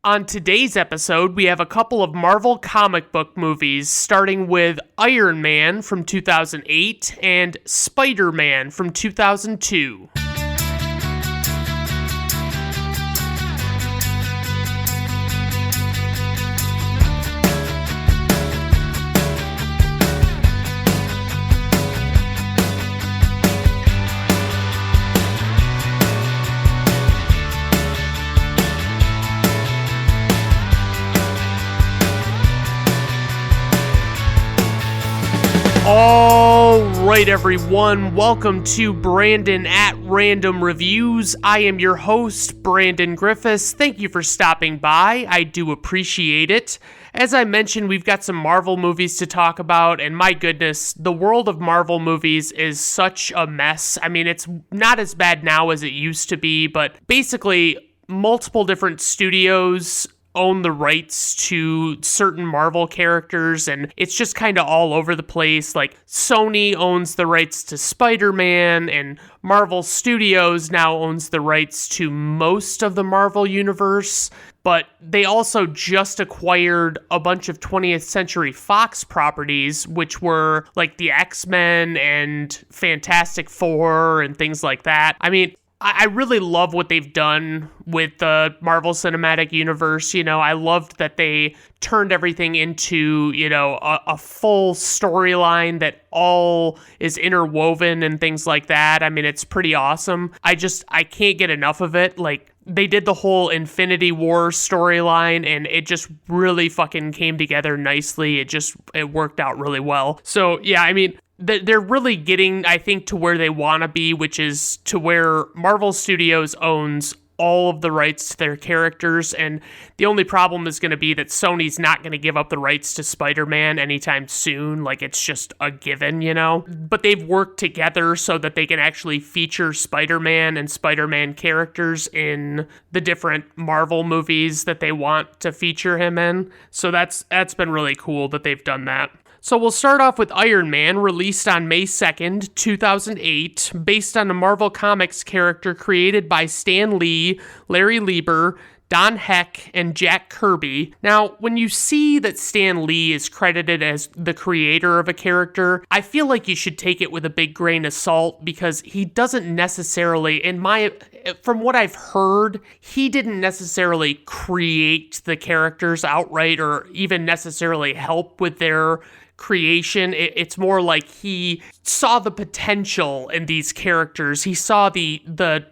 On today's episode, we have a couple of Marvel comic book movies, starting with Iron Man from 2008 and Spider-Man from 2002. All right, everyone, welcome to Brandon at Random Reviews. I am your host, Brandon Griffiths. Thank you for stopping by. I do appreciate it. As I mentioned, we've got some Marvel movies to talk about, and my goodness, the world of Marvel movies is such a mess. I mean, it's not as bad now as it used to be, but basically, multiple different studios own the rights to certain Marvel characters, and it's just kind of all over the place. Like, Sony owns the rights to Spider-Man, and Marvel Studios now owns the rights to most of the Marvel universe, but they also just acquired a bunch of 20th Century Fox properties, which were like the X-Men and Fantastic Four and things like that. I mean, I really love what they've done with the Marvel Cinematic Universe. You know, I loved that they turned everything into, a full storyline that all is interwoven and things like that. I mean, it's pretty awesome. I can't get enough of it. Like, they did the whole Infinity War storyline, and it just really fucking came together nicely. It worked out really well. So, yeah, I mean, they're really getting, I think, to where they want to be, which is to where Marvel Studios owns all of the rights to their characters, and the only problem is going to be that Sony's not going to give up the rights to Spider-Man anytime soon. Like, it's just a given, But they've worked together so that they can actually feature Spider-Man and Spider-Man characters in the different Marvel movies that they want to feature him in. So that's been really cool that they've done that. So we'll start off with Iron Man, released on May 2nd, 2008, based on a Marvel Comics character created by Stan Lee, Larry Lieber, Don Heck, and Jack Kirby. Now, when you see that Stan Lee is credited as the creator of a character, I feel like you should take it with a big grain of salt, because he doesn't necessarily, from what I've heard, he didn't necessarily create the characters outright or even necessarily help with their creation. It's more like he saw the potential in these characters. He saw the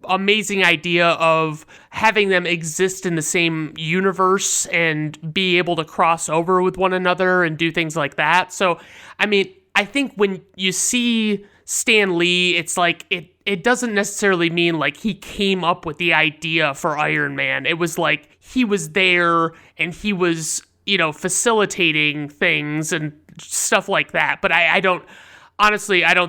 amazing idea of having them exist in the same universe and be able to cross over with one another and do things like that. So, I mean, I think when you see Stan Lee, it's like it doesn't necessarily mean like he came up with the idea for Iron Man. It was like he was there and he was, facilitating things and stuff like that. But I don't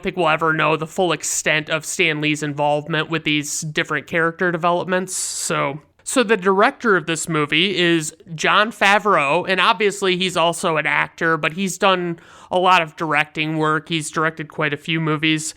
think we'll ever know the full extent of Stan Lee's involvement with these different character developments. So the director of this movie is Jon Favreau, and obviously he's also an actor, but he's done a lot of directing work. He's directed quite a few movies.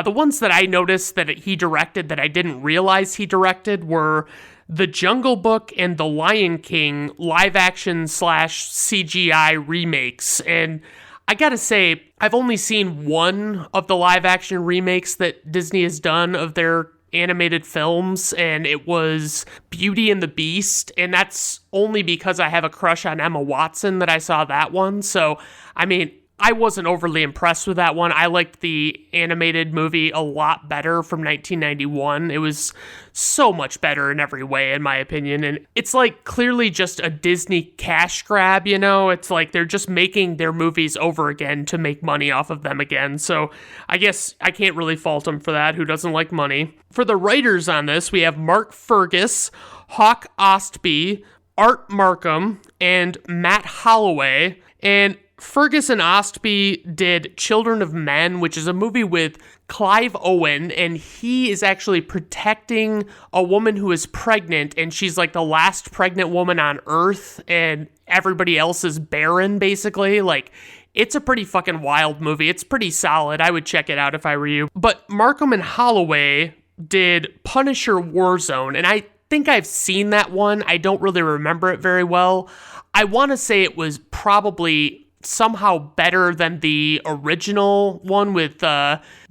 The ones that I noticed that he directed that I didn't realize he directed were The Jungle Book and The Lion King live-action / CGI remakes. And I gotta say, I've only seen one of the live-action remakes that Disney has done of their animated films, and it was Beauty and the Beast, and that's only because I have a crush on Emma Watson that I saw that one. So, I mean, I wasn't overly impressed with that one. I liked the animated movie a lot better from 1991. It was so much better in every way, in my opinion. And it's like clearly just a Disney cash grab, It's like they're just making their movies over again to make money off of them again. So I guess I can't really fault them for that. Who doesn't like money? For the writers on this, we have Mark Fergus, Hawk Ostby, Art Markham, and Matt Holloway. And Fergus and Ostby did Children of Men, which is a movie with Clive Owen, and he is actually protecting a woman who is pregnant, and she's like the last pregnant woman on Earth, and everybody else is barren, basically. Like, it's a pretty fucking wild movie. It's pretty solid. I would check it out if I were you. But Markham and Holloway did Punisher Warzone, and think I've seen that one. I don't really remember it very well. I want to say it was probably somehow better than the original one with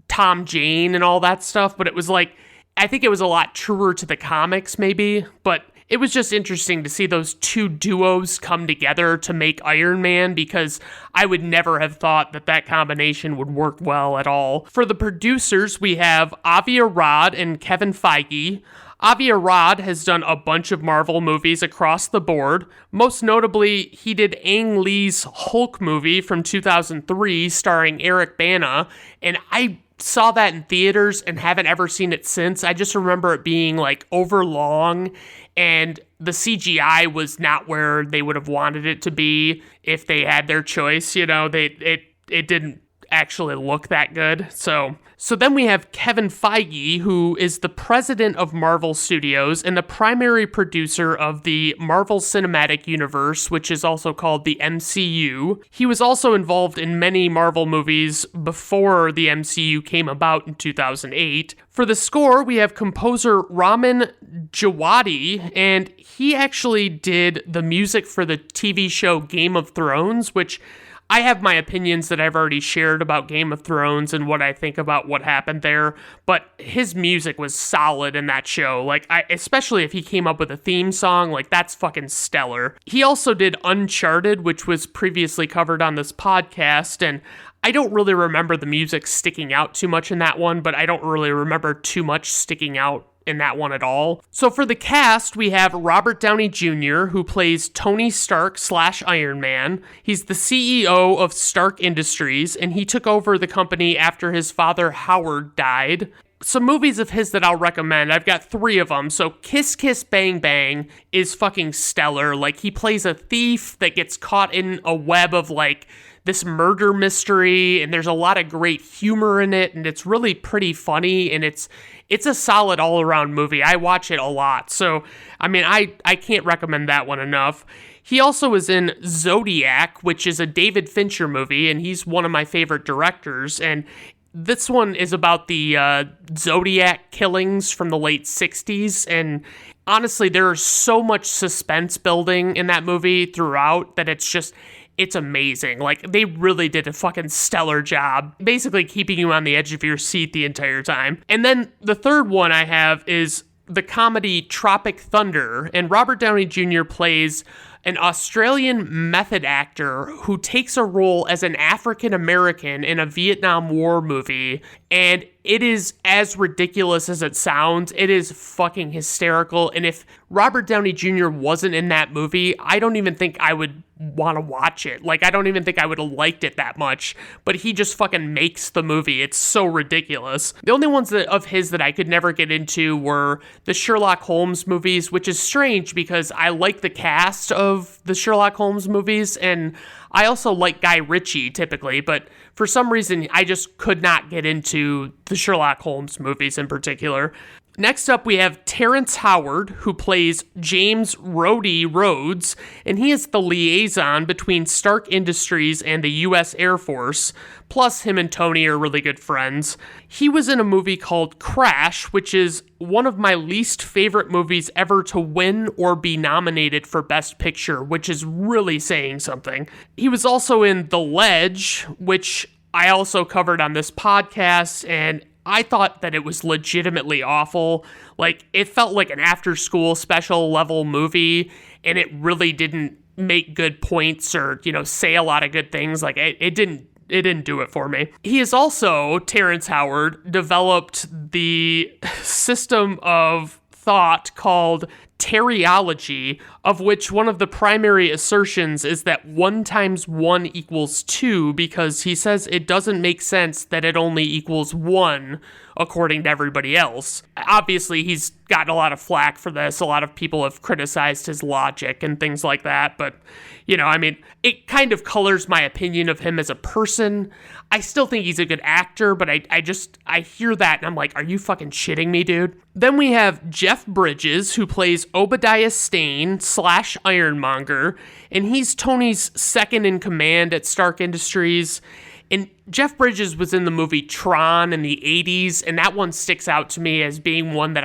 Tom Jane and all that stuff, but it was like, I think it was a lot truer to the comics maybe, but it was just interesting to see those two duos come together to make Iron Man, because I would never have thought that that combination would work well at all. For the producers, we have Avi Arad and Kevin Feige. Avi Arad has done a bunch of Marvel movies across the board. Most notably, he did Ang Lee's Hulk movie from 2003 starring Eric Bana, and I saw that in theaters and haven't ever seen it since. I just remember it being like overlong, and the CGI was not where they would have wanted it to be if they had their choice. You know, it didn't actually look that good. So then we have Kevin Feige, who is the president of Marvel Studios and the primary producer of the Marvel Cinematic Universe, which is also called the MCU. He was also involved in many Marvel movies before the MCU came about in 2008. For the score, we have composer Ramin Djawadi, and he actually did the music for the TV show Game of Thrones, which I have my opinions that I've already shared about Game of Thrones and what I think about what happened there, but his music was solid in that show. Like, especially if he came up with a theme song, like, that's fucking stellar. He also did Uncharted, which was previously covered on this podcast, and I don't really remember the music sticking out too much in that one, but I don't really remember too much sticking out in that one at all. So for the cast, we have Robert Downey Jr., who plays Tony Stark / Iron Man. He's the CEO of Stark Industries, and he took over the company after his father Howard died. Some movies of his that I'll recommend, I've got 3 of them. So Kiss Kiss Bang Bang is fucking stellar. Like, he plays a thief that gets caught in a web of like this murder mystery, and there's a lot of great humor in it, and it's really pretty funny, and it's a solid all-around movie. I watch it a lot, so I mean, I can't recommend that one enough. He also was in Zodiac, which is a David Fincher movie, and he's one of my favorite directors, and this one is about the Zodiac killings from the late 60s, and honestly, there's so much suspense building in that movie throughout that it's amazing. Like, they really did a fucking stellar job, basically keeping you on the edge of your seat the entire time. And then the third one I have is the comedy Tropic Thunder, and Robert Downey Jr. plays an Australian method actor who takes a role as an African American in a Vietnam War movie, and it is as ridiculous as it sounds. It is fucking hysterical, and if Robert Downey Jr. wasn't in that movie, I don't even think I would want to watch it. Like, I don't even think I would have liked it that much, but he just fucking makes the movie. It's so ridiculous. The only ones of his that I could never get into were the Sherlock Holmes movies, which is strange because I like the cast of the Sherlock Holmes movies, and I also like Guy Ritchie typically, but for some reason I just could not get into the Sherlock Holmes movies in particular. Next up, we have Terrence Howard, who plays James Rhodey Rhodes, and he is the liaison between Stark Industries and the U.S. Air Force, plus him and Tony are really good friends. He was in a movie called Crash, which is one of my least favorite movies ever to win or be nominated for Best Picture, which is really saying something. He was also in The Ledge, which I also covered on this podcast, and I thought that it was legitimately awful. Like, it felt like an after-school special level movie, and it really didn't make good points or, say a lot of good things. Like, it didn't do it for me. He has also, Terrence Howard, developed the system of thought called teriology, of which one of the primary assertions is that 1 × 1 = 2, because he says it doesn't make sense that it only equals 1 according to everybody else. Obviously, he's gotten a lot of flack for this. A lot of people have criticized his logic and things like that, but, it kind of colors my opinion of him as a person. I still think he's a good actor, but I hear that and I'm like, are you fucking shitting me, dude? Then we have Jeff Bridges, who plays Obadiah Stane / Ironmonger, and he's Tony's second in command at Stark Industries. And Jeff Bridges was in the movie Tron in the 80s, and that one sticks out to me as being one that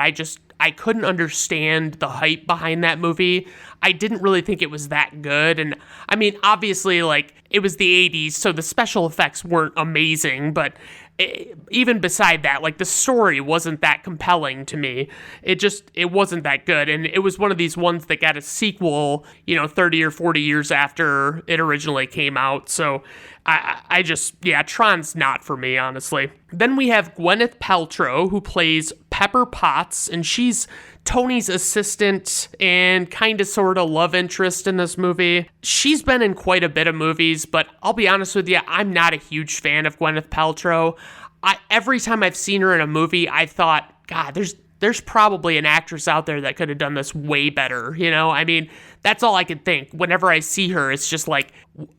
I couldn't understand the hype behind that movie. I didn't really think it was that good. And I mean, obviously, like, it was the 80s, so the special effects weren't amazing, but even beside that, like, the story wasn't that compelling to me. It wasn't that good. And it was one of these ones that got a sequel, 30 or 40 years after it originally came out. So Tron's not for me, honestly. Then we have Gwyneth Paltrow, who plays Pepper Potts, and she's Tony's assistant and kind of sort of love interest in this movie. She's been in quite a bit of movies, but I'll be honest with you, I'm not a huge fan of Gwyneth Paltrow. Every time I've seen her in a movie, I thought, God, there's probably an actress out there that could have done this way better, I mean, that's all I can think. Whenever I see her, it's just like,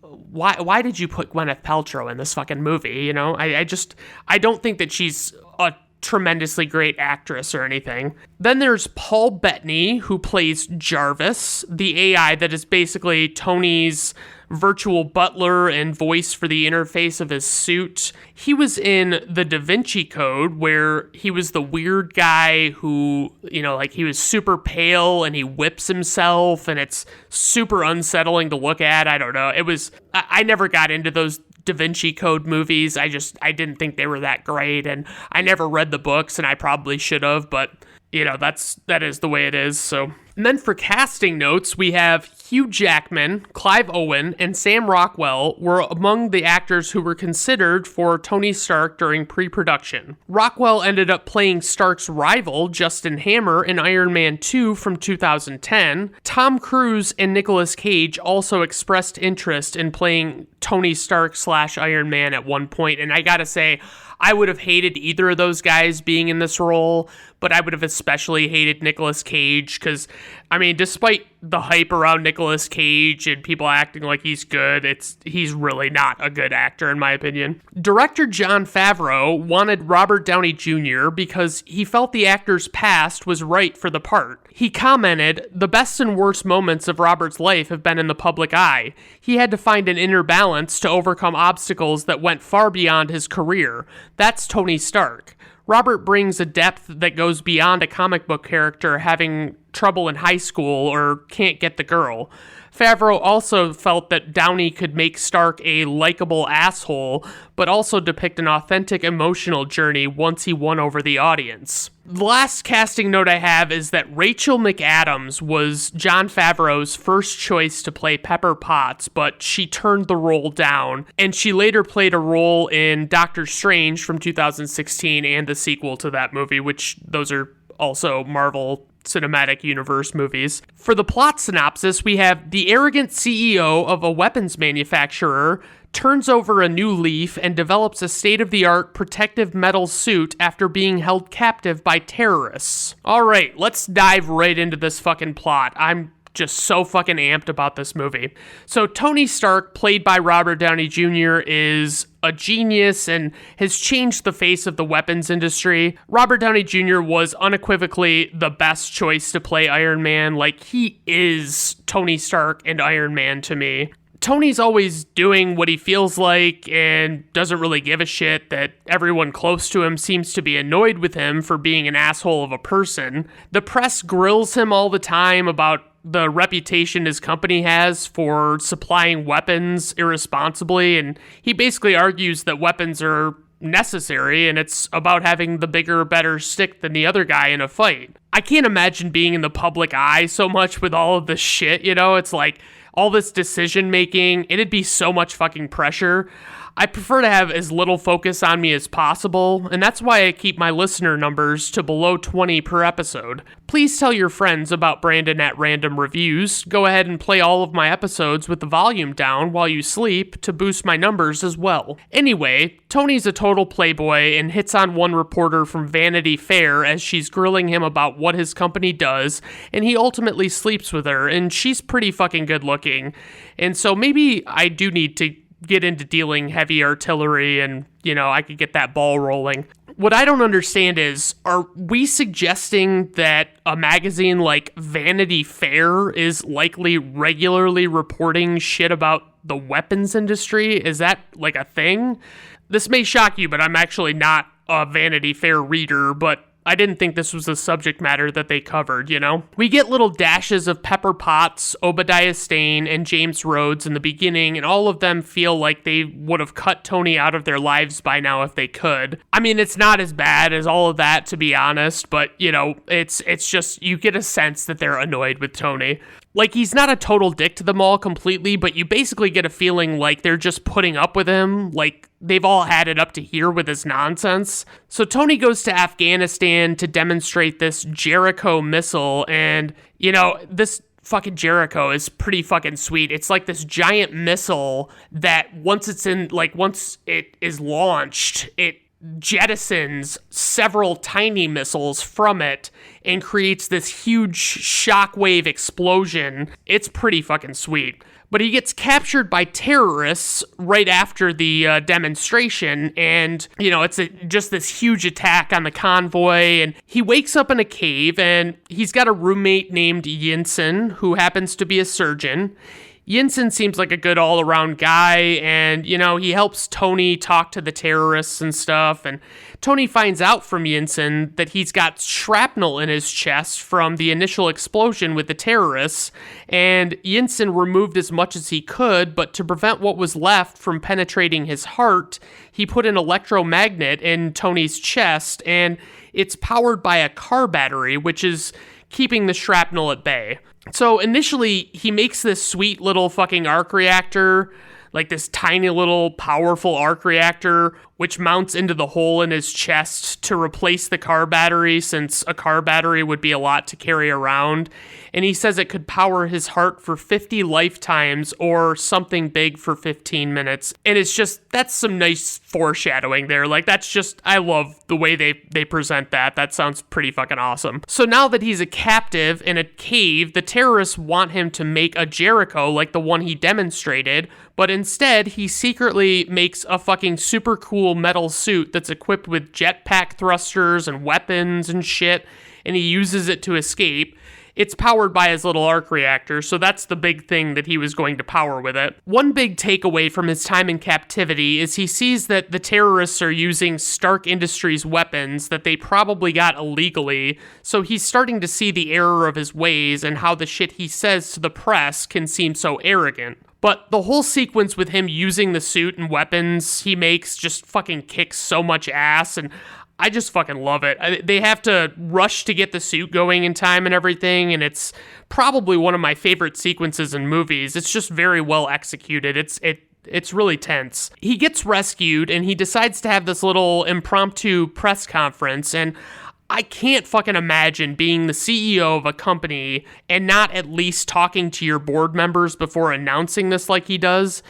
why did you put Gwyneth Paltrow in this fucking movie, I don't think that she's a tremendously great actress or anything. Then there's Paul Bettany, who plays Jarvis, the AI that is basically Tony's virtual butler and voice for the interface of his suit. He was in The Da Vinci Code, where he was the weird guy who, he was super pale and he whips himself, and it's super unsettling to look at. I don't know. I never got into those Da Vinci Code movies. I didn't think they were that great, and I never read the books, and I probably should have, but that is the way it is. So, and then for casting notes, we have Hugh Jackman, Clive Owen, and Sam Rockwell were among the actors who were considered for Tony Stark during pre-production. Rockwell ended up playing Stark's rival, Justin Hammer, in Iron Man 2 from 2010. Tom Cruise and Nicolas Cage also expressed interest in playing Tony Stark / Iron Man at one point, and I gotta say, I would have hated either of those guys being in this role, but I would have especially hated Nicolas Cage because, I mean, despite the hype around Nicolas Cage and people acting like he's good, he's really not a good actor in my opinion. Director Jon Favreau wanted Robert Downey Jr. because he felt the actor's past was right for the part. He commented, "The best and worst moments of Robert's life have been in the public eye. He had to find an inner balance to overcome obstacles that went far beyond his career. That's Tony Stark. Robert brings a depth that goes beyond a comic book character having trouble in high school or can't get the girl." Favreau also felt that Downey could make Stark a likable asshole, but also depict an authentic emotional journey once he won over the audience. The last casting note I have is that Rachel McAdams was Jon Favreau's first choice to play Pepper Potts, but she turned the role down, and she later played a role in Doctor Strange from 2016 and the sequel to that movie, which those are also Marvel Cinematic Universe movies. For the plot synopsis, we have the arrogant CEO of a weapons manufacturer turns over a new leaf and develops a state-of-the-art protective metal suit after being held captive by terrorists. All right, let's dive right into this fucking plot. I'm just so fucking amped about this movie. So Tony Stark, played by Robert Downey Jr., is a genius and has changed the face of the weapons industry. Robert Downey Jr. was unequivocally the best choice to play Iron Man. Like, he is Tony Stark and Iron Man to me. Tony's always doing what he feels like and doesn't really give a shit that everyone close to him seems to be annoyed with him for being an asshole of a person. The press grills him all the time about the reputation his company has for supplying weapons irresponsibly, and he basically argues that weapons are necessary and it's about having the bigger, better stick than the other guy in a fight. I can't imagine being in the public eye so much with all of this shit, it's like all this decision making, it'd be so much fucking pressure. I prefer to have as little focus on me as possible, and that's why I keep my listener numbers to below 20 per episode. Please tell your friends about Brandon at Random Reviews. Go ahead and play all of my episodes with the volume down while you sleep to boost my numbers as well. Anyway, Tony's a total playboy and hits on one reporter from Vanity Fair as she's grilling him about what his company does, and he ultimately sleeps with her, and she's pretty fucking good looking. And so maybe I do need to get into dealing heavy artillery and, I could get that ball rolling. What I don't understand is, are we suggesting that a magazine like Vanity Fair is likely regularly reporting shit about the weapons industry? Is that like a thing? This may shock you, but I'm actually not a Vanity Fair reader, but I didn't think this was a subject matter that they covered, you know? We get little dashes of Pepper Potts, Obadiah Stane, and James Rhodes in the beginning, and all of them feel like they would have cut Tony out of their lives by now if they could. I mean, it's not as bad as all of that, to be honest, but, you know, it's just, you get a sense that they're annoyed with Tony. Like, he's not a total dick to them all completely, but you basically get a feeling like they're just putting up with him, like they've all had it up to here with his nonsense. So Tony goes to Afghanistan to demonstrate this Jericho missile, and, you know, this fucking Jericho is pretty fucking sweet. It's like this giant missile that once it is launched, it jettisons several tiny missiles from it and creates this huge shockwave explosion. It's pretty fucking sweet. But he gets captured by terrorists right after the demonstration, and, you know, it's just this huge attack on the convoy, and he wakes up in a cave, and he's got a roommate named Yinsen, who happens to be a surgeon. Yinsen seems like a good all-around guy, and, you know, he helps Tony talk to the terrorists and stuff, and Tony finds out from Yinsen that he's got shrapnel in his chest from the initial explosion with the terrorists, and Yinsen removed as much as he could, but to prevent what was left from penetrating his heart, he put an electromagnet in Tony's chest, and it's powered by a car battery, which is keeping the shrapnel at bay. So initially, he makes this sweet little fucking arc reactor, like this tiny little powerful arc reactor, which mounts into the hole in his chest to replace the car battery, since a car battery would be a lot to carry around. And he says it could power his heart for 50 lifetimes or something big for 15 minutes. And it's just, that's some nice foreshadowing there. Like, that's just, I love the way they present that. That sounds pretty fucking awesome. So now that he's a captive in a cave, the terrorists want him to make a Jericho like the one he demonstrated, but instead he secretly makes a fucking super cool metal suit that's equipped with jetpack thrusters and weapons and shit, and he uses it to escape. It's powered by his little arc reactor, so that's the big thing that he was going to power with it. One big takeaway from his time in captivity is he sees that the terrorists are using Stark Industries weapons that they probably got illegally, so he's starting to see the error of his ways and how the shit he says to the press can seem so arrogant. But the whole sequence with him using the suit and weapons he makes just fucking kicks so much ass, and I just fucking love it. They have to rush to get the suit going in time and everything, and it's probably one of my favorite sequences in movies. It's just very well executed. It's really tense. He gets rescued, and he decides to have this little impromptu press conference, and I can't fucking imagine being the CEO of a company and not at least talking to your board members before announcing this like he does.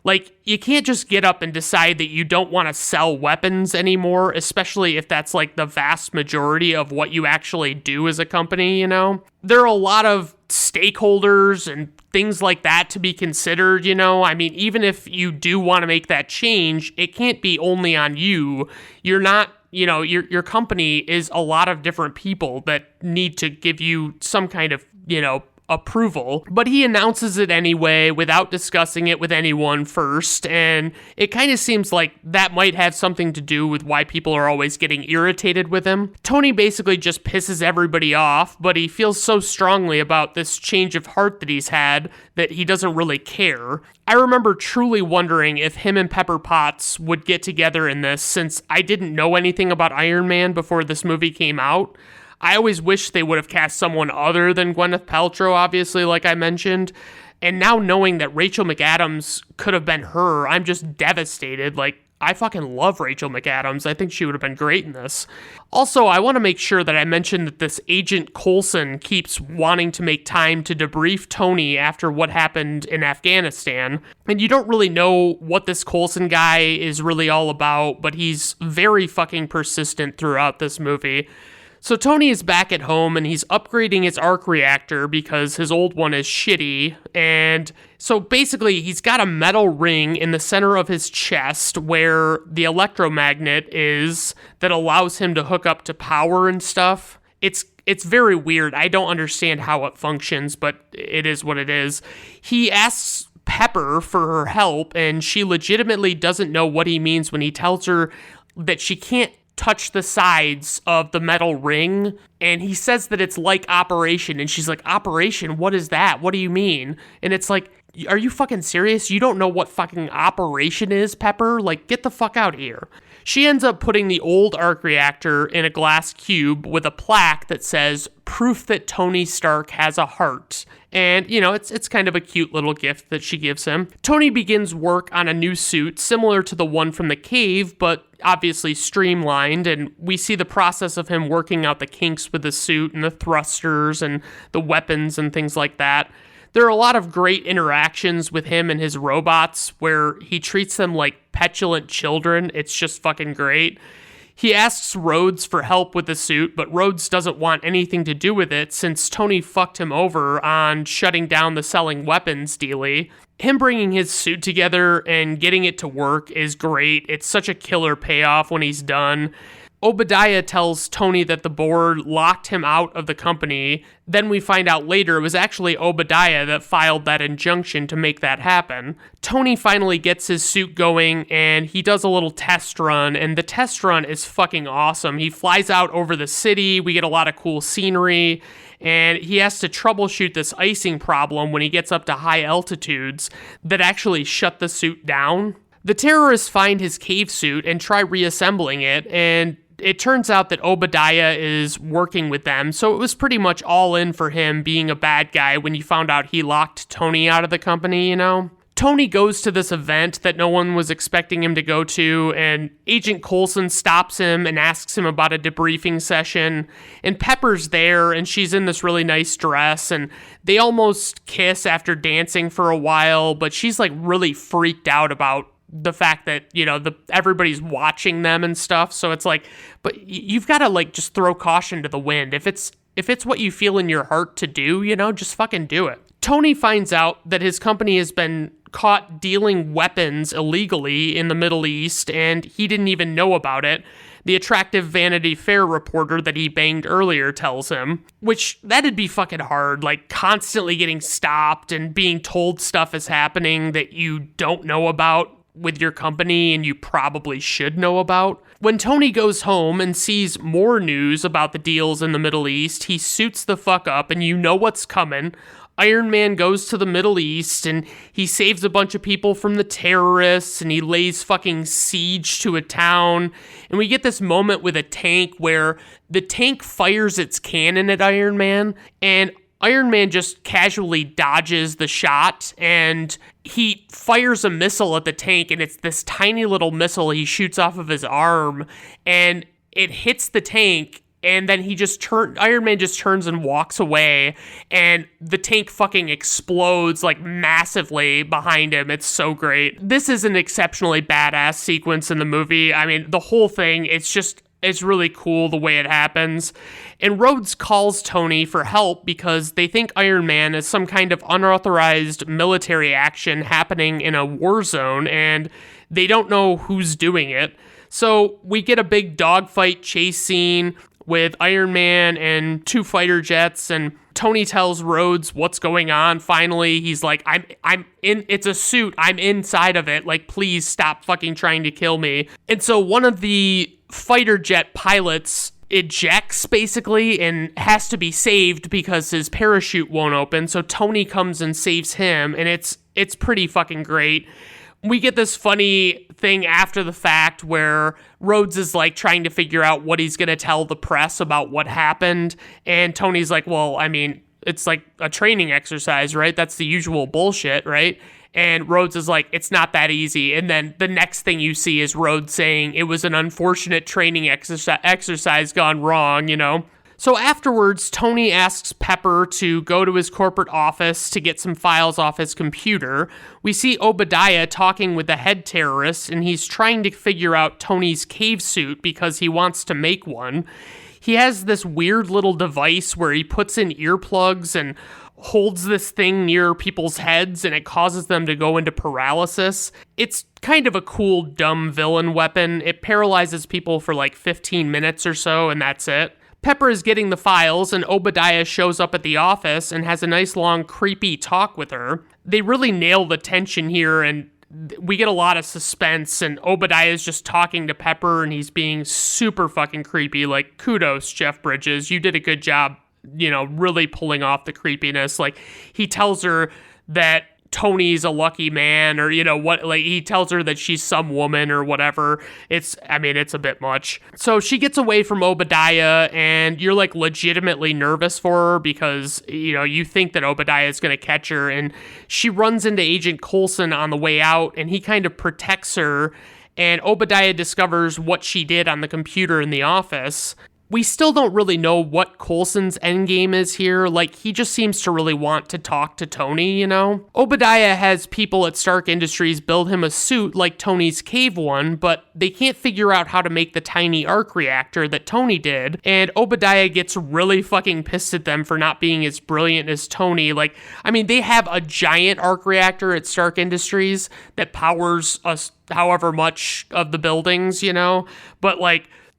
Like, you can't just get up and decide that you don't want to sell weapons anymore, especially if that's like the vast majority of what you actually do as a company, you know? There are a lot of stakeholders and things like that to be considered, you know? I mean, even if you do want to make that change, it can't be only on you. You're not, you know, your company is a lot of different people that need to give you some kind of, you know, approval, but he announces it anyway without discussing it with anyone first, and it kind of seems like that might have something to do with why people are always getting irritated with him. Tony basically just pisses everybody off, but he feels so strongly about this change of heart that he's had that he doesn't really care. I remember truly wondering if him and Pepper Potts would get together in this, since I didn't know anything about Iron Man before this movie came out. I always wish they would have cast someone other than Gwyneth Paltrow, obviously, like I mentioned. And now knowing that Rachel McAdams could have been her, I'm just devastated. Like, I fucking love Rachel McAdams. I think she would have been great in this. Also, I want to make sure that I mention that this Agent Coulson keeps wanting to make time to debrief Tony after what happened in Afghanistan. And you don't really know what this Coulson guy is really all about, but he's very fucking persistent throughout this movie. So Tony is back at home, and he's upgrading his arc reactor because his old one is shitty, and so basically he's got a metal ring in the center of his chest where the electromagnet is that allows him to hook up to power and stuff. It's very weird. I don't understand how it functions, but it is what it is. He asks Pepper for her help, and she legitimately doesn't know what he means when he tells her that she can't touch the sides of the metal ring, and he says that it's like Operation, and she's like, Operation? What is that? What do you mean? And it's like, are you fucking serious? You don't know what fucking Operation is, Pepper? Like, get the fuck out of here. She ends up putting the old arc reactor in a glass cube with a plaque that says, proof that Tony Stark has a heart. And, you know, it's kind of a cute little gift that she gives him. Tony begins work on a new suit similar to the one from the cave, but obviously streamlined, and we see the process of him working out the kinks with the suit and the thrusters and the weapons and things like that. There are a lot of great interactions with him and his robots where he treats them like petulant children. It's just fucking great. He asks Rhodes for help with the suit, but Rhodes doesn't want anything to do with it since Tony fucked him over on shutting down the selling weapons dealie. Him bringing his suit together and getting it to work is great. It's such a killer payoff when he's done. Obadiah tells Tony that the board locked him out of the company. Then we find out later it was actually Obadiah that filed that injunction to make that happen. Tony finally gets his suit going, and he does a little test run, and the test run is fucking awesome. He flies out over the city, we get a lot of cool scenery, and he has to troubleshoot this icing problem when he gets up to high altitudes that actually shut the suit down. The terrorists find his cave suit and try reassembling it, and it turns out that Obadiah is working with them, so it was pretty much all in for him being a bad guy when you found out he locked Tony out of the company, you know? Tony goes to this event that no one was expecting him to go to, and Agent Coulson stops him and asks him about a debriefing session, and Pepper's there, and she's in this really nice dress, and they almost kiss after dancing for a while, but she's like really freaked out about the fact that, you know, everybody's watching them and stuff. So it's like, but you've got to like just throw caution to the wind. If it's what you feel in your heart to do, you know, just fucking do it. Tony finds out that his company has been caught dealing weapons illegally in the Middle East, and he didn't even know about it. The attractive Vanity Fair reporter that he banged earlier tells him, which that'd be fucking hard, like constantly getting stopped and being told stuff is happening that you don't know about with your company and you probably should know about. When Tony goes home and sees more news about the deals in the Middle East, he suits the fuck up and you know what's coming. Iron Man goes to the Middle East and he saves a bunch of people from the terrorists and he lays fucking siege to a town. And we get this moment with a tank where the tank fires its cannon at Iron Man, and Iron Man just casually dodges the shot, and he fires a missile at the tank, and it's this tiny little missile he shoots off of his arm, and it hits the tank, and then Iron Man just turns and walks away, and the tank fucking explodes, like, massively behind him. It's so great. This is an exceptionally badass sequence in the movie. I mean, the whole thing, it's really cool the way it happens. And Rhodes calls Tony for help because they think Iron Man is some kind of unauthorized military action happening in a war zone, and they don't know who's doing it. So we get a big dogfight chase scene with Iron Man and two fighter jets, and Tony tells Rhodes what's going on. Finally, he's like, I'm in, it's a suit, I'm inside of it, like, please stop fucking trying to kill me. And so one of the fighter jet pilots ejects basically and has to be saved because his parachute won't open, so Tony comes and saves him, and it's pretty fucking great. We get this funny thing after the fact where Rhodes is like trying to figure out what he's going to tell the press about what happened. And Tony's like, well, I mean, it's like a training exercise, right? That's the usual bullshit, right? And Rhodes is like, it's not that easy. And then the next thing you see is Rhodes saying it was an unfortunate training exercise gone wrong, you know? So afterwards, Tony asks Pepper to go to his corporate office to get some files off his computer. We see Obadiah talking with the head terrorist, and he's trying to figure out Tony's cave suit because he wants to make one. He has this weird little device where he puts in earplugs and holds this thing near people's heads, and it causes them to go into paralysis. It's kind of a cool, dumb villain weapon. It paralyzes people for like 15 minutes or so, and that's it. Pepper is getting the files, and Obadiah shows up at the office and has a nice long creepy talk with her. They really nail the tension here, and we get a lot of suspense, and Obadiah is just talking to Pepper, and he's being super fucking creepy. Like, kudos, Jeff Bridges. You did a good job, really pulling off the creepiness. Like, he tells her that Tony's a lucky man, or he tells her that she's some woman or whatever. It's a bit much. So she gets away from Obadiah, and you're like legitimately nervous for her because you think that Obadiah is going to catch her, and she runs into Agent Coulson on the way out, and he kind of protects her, and Obadiah discovers what she did on the computer in the office. We still don't really know what Coulson's endgame is here. Like, he just seems to really want to talk to Tony, Obadiah has people at Stark Industries build him a suit like Tony's cave one, but they can't figure out how to make the tiny arc reactor that Tony did, and Obadiah gets really fucking pissed at them for not being as brilliant as Tony. They have a giant arc reactor at Stark Industries that powers us however much of the buildings, but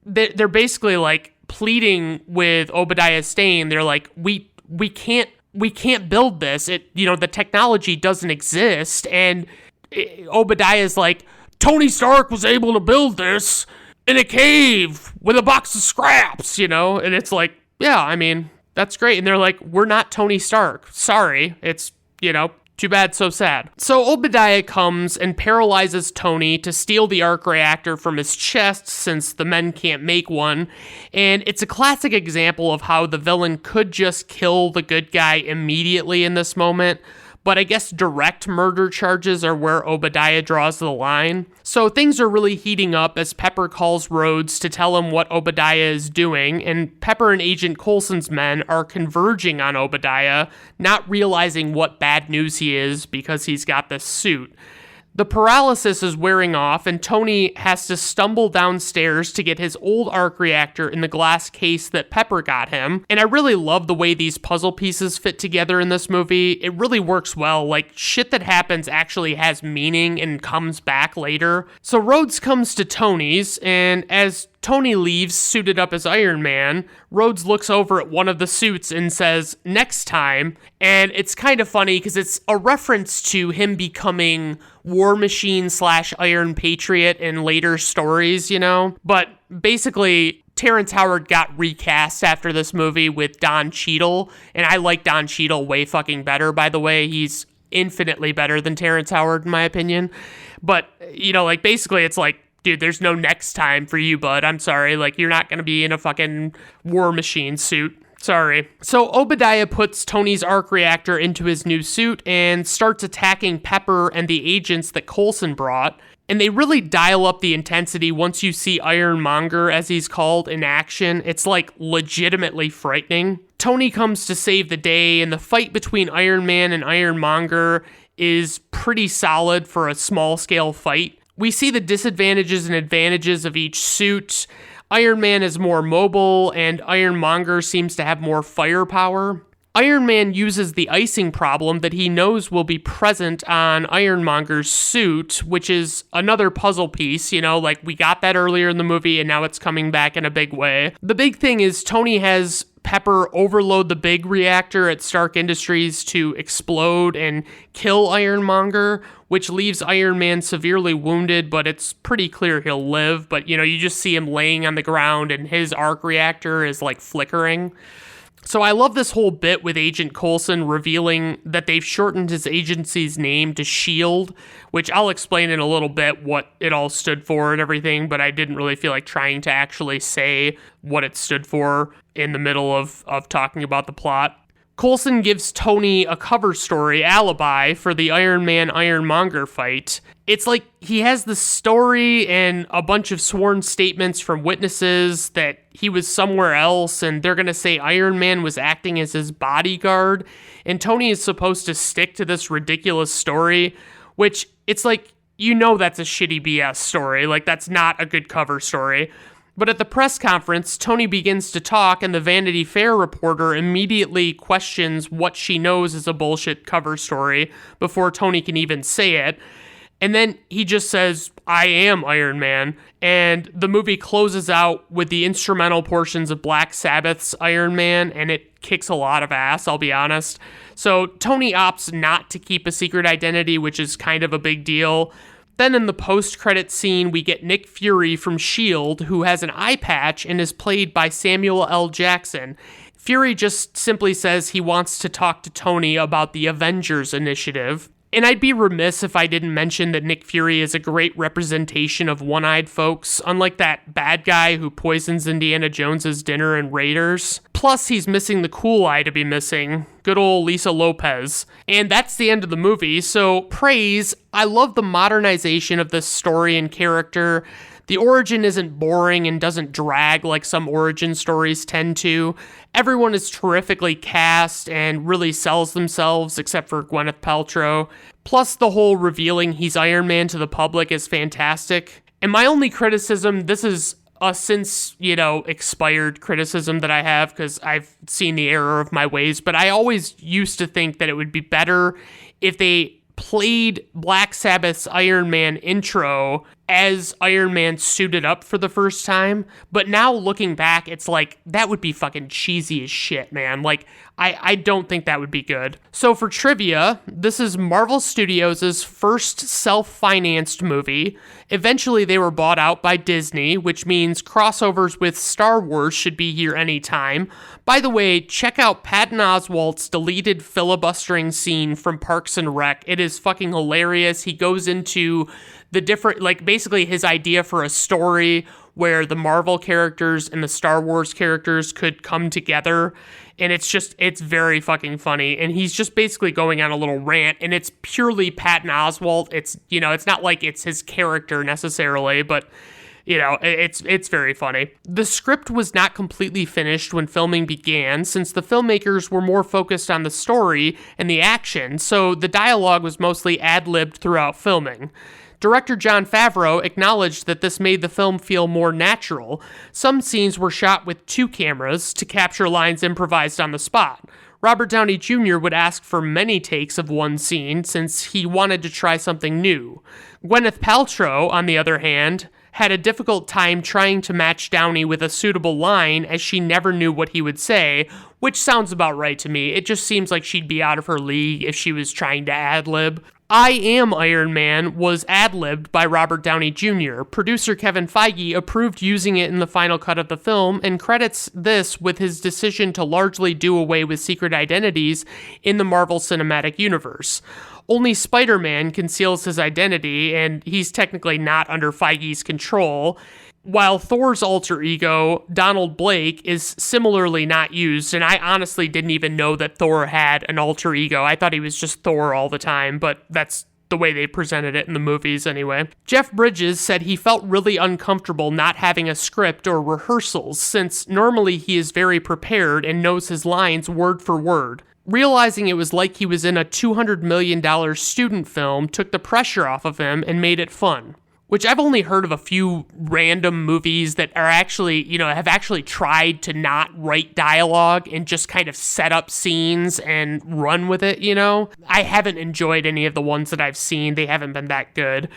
they're basically pleading with Obadiah Stane. They're like, we can't build this. The technology doesn't exist. And Obadiah's like, Tony Stark was able to build this in a cave with a box of scraps, and it's like, yeah, that's great. And they're like, we're not Tony Stark. Sorry. It's, too bad, so sad. So Obadiah comes and paralyzes Tony to steal the arc reactor from his chest since the men can't make one. And it's a classic example of how the villain could just kill the good guy immediately in this moment. But I guess direct murder charges are where Obadiah draws the line. So things are really heating up as Pepper calls Rhodes to tell him what Obadiah is doing, and Pepper and Agent Coulson's men are converging on Obadiah, not realizing what bad news he is because he's got this suit. The paralysis is wearing off, and Tony has to stumble downstairs to get his old arc reactor in the glass case that Pepper got him. And I really love the way these puzzle pieces fit together in this movie. It really works well. Shit that happens actually has meaning and comes back later. So Rhodes comes to Tony's, and as Tony leaves suited up as Iron Man, Rhodes looks over at one of the suits and says, "Next time." And it's kind of funny because it's a reference to him becoming War Machine / Iron Patriot in later stories, But basically, Terrence Howard got recast after this movie with Don Cheadle, and I like Don Cheadle way fucking better, by the way. He's infinitely better than Terrence Howard, in my opinion. But, basically it's like, dude, there's no next time for you, bud. I'm sorry. You're not going to be in a fucking War Machine suit. Sorry. So Obadiah puts Tony's arc reactor into his new suit and starts attacking Pepper and the agents that Coulson brought. And they really dial up the intensity once you see Ironmonger, as he's called, in action. It's legitimately frightening. Tony comes to save the day, and the fight between Iron Man and Ironmonger is pretty solid for a small-scale fight. We see the disadvantages and advantages of each suit. Iron Man is more mobile, and Ironmonger seems to have more firepower. Iron Man uses the icing problem that he knows will be present on Ironmonger's suit, which is another puzzle piece, we got that earlier in the movie, and now it's coming back in a big way. The big thing is Tony has Pepper overload the big reactor at Stark Industries to explode and kill Ironmonger, which leaves Iron Man severely wounded, but it's pretty clear he'll live. But, you just see him laying on the ground and his arc reactor is flickering. So I love this whole bit with Agent Coulson revealing that they've shortened his agency's name to S.H.I.E.L.D., which I'll explain in a little bit what it all stood for and everything, but I didn't really feel like trying to actually say what it stood for in the middle of talking about the plot. Coulson gives Tony a cover story alibi for the Iron Man Ironmonger fight. It's like he has the story and a bunch of sworn statements from witnesses that he was somewhere else, and they're going to say Iron Man was acting as his bodyguard, and Tony is supposed to stick to this ridiculous story, which it's like, that's a shitty BS story. That's not a good cover story. But at the press conference, Tony begins to talk, and the Vanity Fair reporter immediately questions what she knows is a bullshit cover story before Tony can even say it. And then he just says, "I am Iron Man." And the movie closes out with the instrumental portions of Black Sabbath's Iron Man, and it kicks a lot of ass, I'll be honest. So Tony opts not to keep a secret identity, which is kind of a big deal. Then in the post-credit scene, we get Nick Fury from S.H.I.E.L.D., who has an eye patch and is played by Samuel L. Jackson. Fury just simply says he wants to talk to Tony about the Avengers Initiative. And I'd be remiss if I didn't mention that Nick Fury is a great representation of one-eyed folks, unlike that bad guy who poisons Indiana Jones's dinner in Raiders. Plus, he's missing the cool eye to be missing. Good old Lisa Lopez. And that's the end of the movie, so praise. I love the modernization of this story and character. The origin isn't boring and doesn't drag like some origin stories tend to. Everyone is terrifically cast and really sells themselves, except for Gwyneth Paltrow. Plus, the whole revealing he's Iron Man to the public is fantastic. And my only criticism, this is a since, expired criticism that I have, because I've seen the error of my ways, but I always used to think that it would be better if they played Black Sabbath's Iron Man intro as Iron Man suited up for the first time. But now looking back, it's like, that would be fucking cheesy as shit, man. Like, I don't think that would be good. So for trivia, this is Marvel Studios' first self-financed movie. Eventually they were bought out by Disney, which means crossovers with Star Wars should be here anytime. By the way, check out Patton Oswalt's deleted filibustering scene from Parks and Rec. It is fucking hilarious. He goes into the different, basically his idea for a story where the Marvel characters and the Star Wars characters could come together. And it's very fucking funny. And he's just basically going on a little rant, and it's purely Patton Oswalt. It's not like it's his character necessarily, but it's very funny. The script was not completely finished when filming began, since the filmmakers were more focused on the story and the action, so the dialogue was mostly ad-libbed throughout filming. Director Jon Favreau acknowledged that this made the film feel more natural. Some scenes were shot with 2 cameras to capture lines improvised on the spot. Robert Downey Jr. would ask for many takes of one scene since he wanted to try something new. Gwyneth Paltrow, on the other hand, had a difficult time trying to match Downey with a suitable line as she never knew what he would say, which sounds about right to me. It just seems like she'd be out of her league if she was trying to ad-lib. I Am Iron Man was ad-libbed by Robert Downey Jr. Producer Kevin Feige approved using it in the final cut of the film and credits this with his decision to largely do away with secret identities in the Marvel Cinematic Universe. Only Spider-Man conceals his identity, and he's technically not under Feige's control, while Thor's alter ego, Donald Blake, is similarly not used, and I honestly didn't even know that Thor had an alter ego. I thought he was just Thor all the time, but that's the way they presented it in the movies anyway. Jeff Bridges said he felt really uncomfortable not having a script or rehearsals, since normally he is very prepared and knows his lines word for word. Realizing it was like he was in a $200 million student film took the pressure off of him and made it fun. Which I've only heard of a few random movies that are actually, have actually tried to not write dialogue and just kind of set up scenes and run with it, I haven't enjoyed any of the ones that I've seen. They haven't been that good.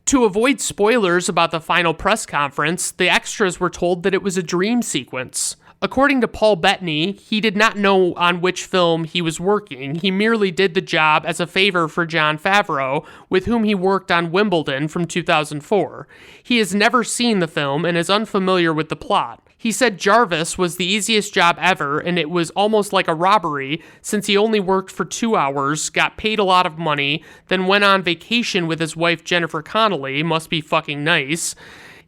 To avoid spoilers about the final press conference, the extras were told that it was a dream sequence. According to Paul Bettany, he did not know on which film he was working. He merely did the job as a favor for Jon Favreau, with whom he worked on Wimbledon from 2004. He has never seen the film and is unfamiliar with the plot. He said Jarvis was the easiest job ever, and it was almost like a robbery, since he only worked for 2 hours, got paid a lot of money, then went on vacation with his wife Jennifer Connelly, must be fucking nice.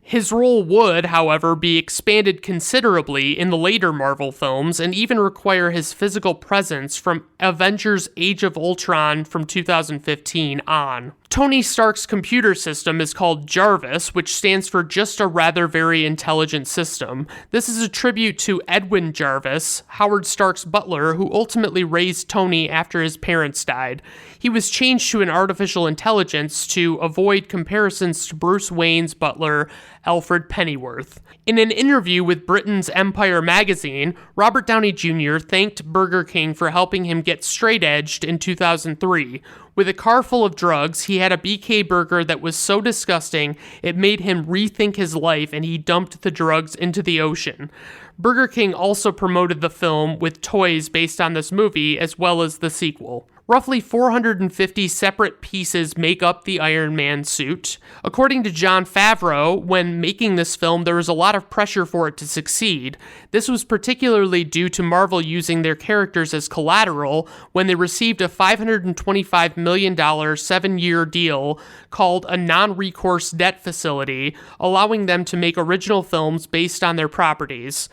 His role would, however, be expanded considerably in the later Marvel films and even require his physical presence from Avengers Age of Ultron from 2015 on. Tony Stark's computer system is called Jarvis, which stands for Just a Rather Very Intelligent System. This is a tribute to Edwin Jarvis, Howard Stark's butler, who ultimately raised Tony after his parents died. He was changed to an artificial intelligence to avoid comparisons to Bruce Wayne's butler, Alfred Pennyworth. In an interview with Britain's Empire magazine, Robert Downey Jr. thanked Burger King for helping him get straight-edged in 2003. With a car full of drugs, he had a BK burger that was so disgusting it made him rethink his life, and he dumped the drugs into the ocean. Burger King also promoted the film with toys based on this movie, as well as the sequel. Roughly 450 separate pieces make up the Iron Man suit. According to Jon Favreau, when making this film, there was a lot of pressure for it to succeed. This was particularly due to Marvel using their characters as collateral when they received a $525 million 7-year deal called a non-recourse debt facility, allowing them to make original films based on their properties.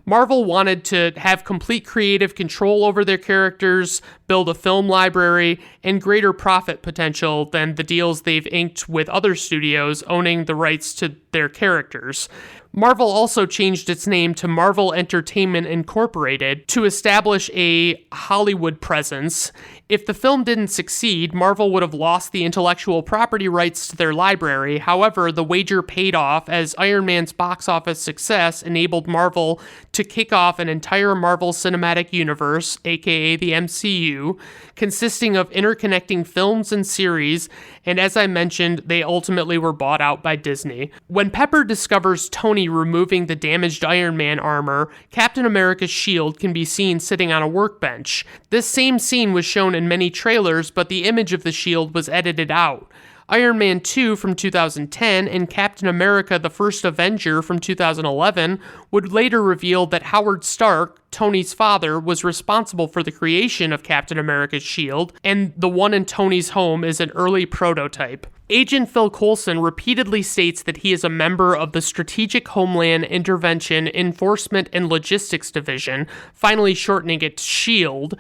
Marvel wanted to have complete creative control over their characters, build a film library, and greater profit potential than the deals they've inked with other studios owning the rights to their characters. Marvel also changed its name to Marvel Entertainment Incorporated to establish a Hollywood presence. If the film didn't succeed, Marvel would have lost the intellectual property rights to their library. However, the wager paid off as Iron Man's box office success enabled Marvel to kick off an entire Marvel Cinematic Universe, aka the MCU, consisting of interconnecting films and series, and as I mentioned, they ultimately were bought out by Disney. When Pepper discovers Tony removing the damaged Iron Man armor, Captain America's shield can be seen sitting on a workbench. This same scene was shown in many trailers, but the image of the shield was edited out. Iron Man 2 from 2010 and Captain America the First Avenger from 2011 would later reveal that Howard Stark, Tony's father, was responsible for the creation of Captain America's shield, and the one in Tony's home is an early prototype. Agent Phil Coulson repeatedly states that he is a member of the Strategic Homeland Intervention Enforcement and Logistics Division, finally shortening it to SHIELD.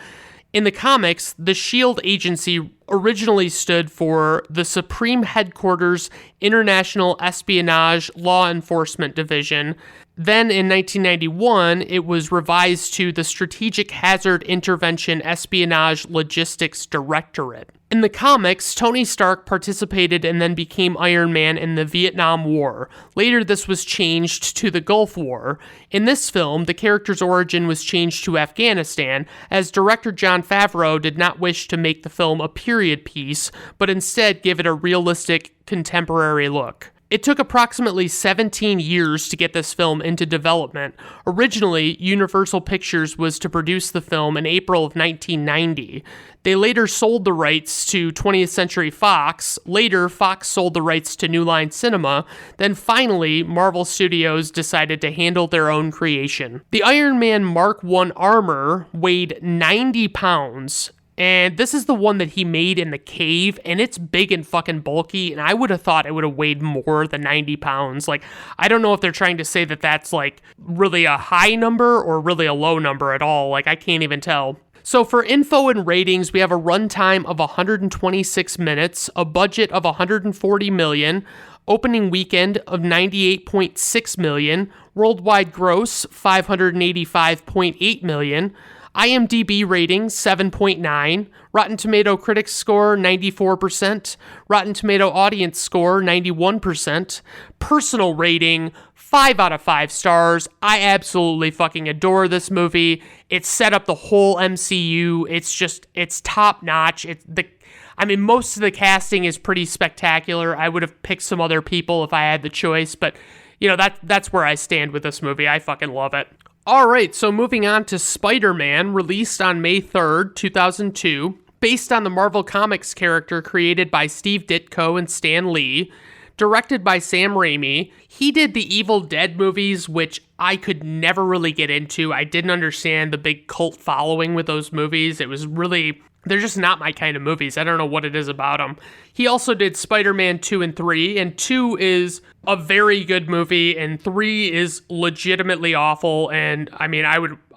In the comics, the SHIELD agency originally stood for the Supreme Headquarters International Espionage Law Enforcement Division. Then in 1991, it was revised to the Strategic Hazard Intervention Espionage Logistics Directorate. In the comics, Tony Stark participated and then became Iron Man in the Vietnam War. Later, this was changed to the Gulf War. In this film, the character's origin was changed to Afghanistan, as director Jon Favreau did not wish to make the film a period piece, but instead give it a realistic, contemporary look. It took approximately 17 years to get this film into development. Originally, Universal Pictures was to produce the film in April of 1990. They later sold the rights to 20th Century Fox. Later, Fox sold the rights to New Line Cinema. Then finally, Marvel Studios decided to handle their own creation. The Iron Man Mark I armor weighed 90 pounds. And this is the one that he made in the cave, and it's big and fucking bulky, and I would have thought it would have weighed more than 90 pounds. Like, I don't know if they're trying to say that that's, like, really a high number or really a low number at all. Like, I can't even tell. So for info and ratings, we have a runtime of 126 minutes, a budget of $140 million, opening weekend of $98.6 million, worldwide gross $585.8 million, IMDb rating 7.9, Rotten Tomato critics score 94%, Rotten Tomato audience score 91%, personal rating 5 out of 5 stars. I absolutely fucking adore this movie. It set up the whole MCU. It's top notch. Most of the casting is pretty spectacular. I would have picked some other people if I had the choice, but that's where I stand with this movie. I fucking love it. Alright, so moving on to Spider-Man, released on May 3rd, 2002, based on the Marvel Comics character created by Steve Ditko and Stan Lee, directed by Sam Raimi. He did the Evil Dead movies, which I could never really get into. I didn't understand the big cult following with those movies. It was really... They're just not my kind of movies. I don't know what it is about them. He also did Spider-Man 2 and 3, and 2 is a very good movie, and 3 is legitimately awful, and I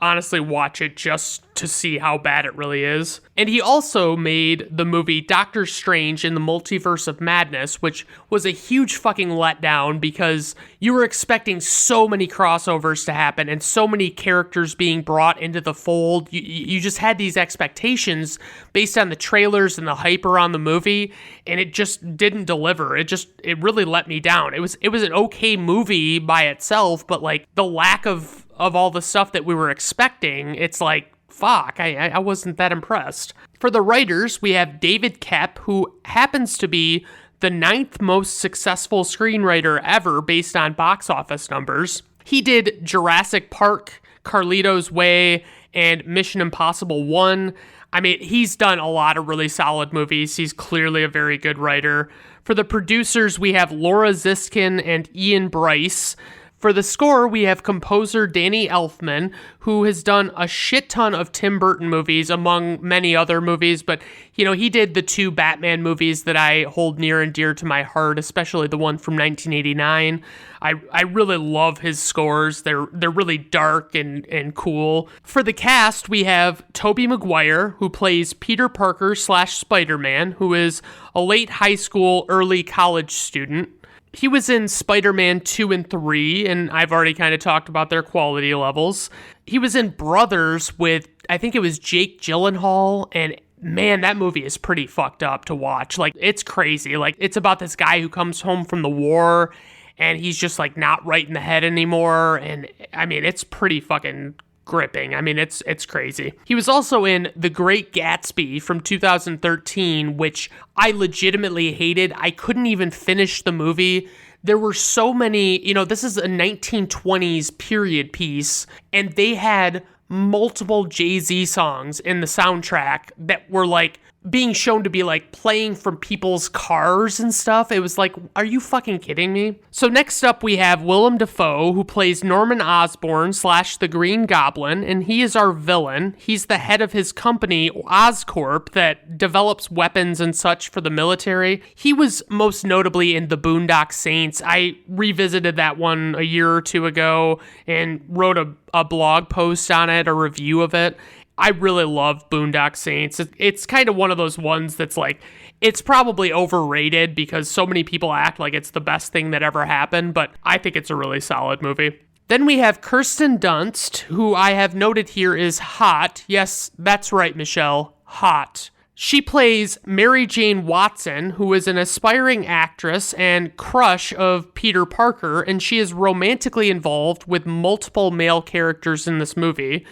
honestly watch it just to see how bad it really is. And he also made the movie Doctor Strange in the Multiverse of Madness, which was a huge fucking letdown because you were expecting so many crossovers to happen and so many characters being brought into the fold. You just had these expectations based on the trailers and the hype around the movie, and it just didn't deliver. It really let me down. It was an okay movie by itself, but like the lack of all the stuff that we were expecting, it's like, fuck, I wasn't that impressed. For the writers, we have David Koepp, who happens to be the 9th most successful screenwriter ever based on box office numbers. He did Jurassic Park, Carlito's Way, and Mission Impossible 1. I mean, he's done a lot of really solid movies. He's clearly a very good writer. For the producers, we have Laura Ziskin and Ian Bryce. For the score, we have composer Danny Elfman, who has done a shit ton of Tim Burton movies, among many other movies, but, you know, he did the 2 Batman movies that I hold near and dear to my heart, especially the one from 1989. I really love his scores. They're really dark and cool. For the cast, we have Tobey Maguire, who plays Peter Parker / Spider-Man, who is a late high school, early college student. He was in Spider-Man 2 and 3, and I've already kind of talked about their quality levels. He was in Brothers with, I think it was Jake Gyllenhaal, and man, that movie is pretty fucked up to watch. Like, it's crazy. Like, it's about this guy who comes home from the war, and he's just, like, not right in the head anymore, and, I mean, it's pretty fucking gripping. I mean, it's crazy. He was also in The Great Gatsby from 2013, which I legitimately hated. I couldn't even finish the movie. There were so many, you know, this is a 1920s period piece, and they had multiple Jay-Z songs in the soundtrack that were like being shown to be like playing from people's cars and stuff. It was like, are you fucking kidding me? So next up we have Willem Dafoe, who plays Norman Osborn / the Green Goblin, and he is our villain. He's the head of his company, Oscorp, that develops weapons and such for the military. He was most notably in The Boondock Saints. I revisited that one a year or two ago and wrote a blog post on it, a review of it. I really love Boondock Saints. It's kind of one of those ones that's like, it's probably overrated because so many people act like it's the best thing that ever happened, but I think it's a really solid movie. Then we have Kirsten Dunst, who I have noted here is hot. Yes, that's right, Michelle, hot. She plays Mary Jane Watson, who is an aspiring actress and crush of Peter Parker, and she is romantically involved with multiple male characters in this movie.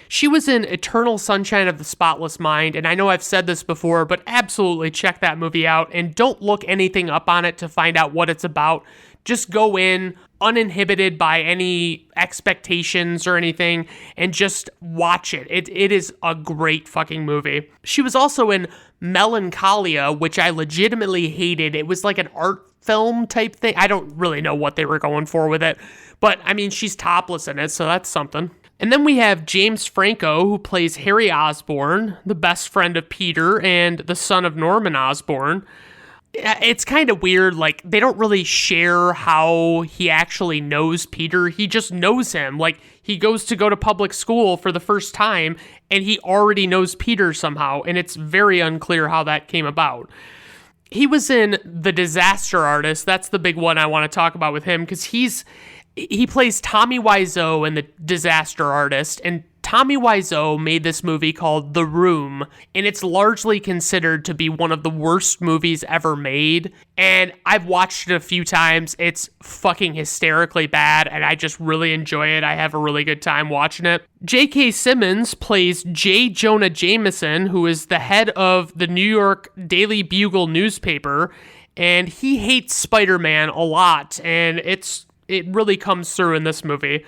She was in Eternal Sunshine of the Spotless Mind, and I know I've said this before, but absolutely check that movie out, and don't look anything up on it to find out what it's about. Just go in uninhibited by any expectations or anything, and just watch it. It is a great fucking movie. She was also in Melancholia, which I legitimately hated. It was like an art film type thing. I don't really know what they were going for with it, but I mean, she's topless in it, so that's something. And then we have James Franco, who plays Harry Osborn, the best friend of Peter and the son of Norman Osborn. It's kind of weird, like, they don't really share how he actually knows Peter. He just knows him. Like, he goes to public school for the first time, and he already knows Peter somehow, and it's very unclear how that came about. He was in The Disaster Artist. That's the big one I want to talk about with him, because he plays Tommy Wiseau in The Disaster Artist, and Tommy Wiseau made this movie called The Room, and it's largely considered to be one of the worst movies ever made, and I've watched it a few times. It's fucking hysterically bad, and I just really enjoy it. I have a really good time watching it. J.K. Simmons plays J. Jonah Jameson, who is the head of the New York Daily Bugle newspaper, and he hates Spider-Man a lot, and it really comes through in this movie.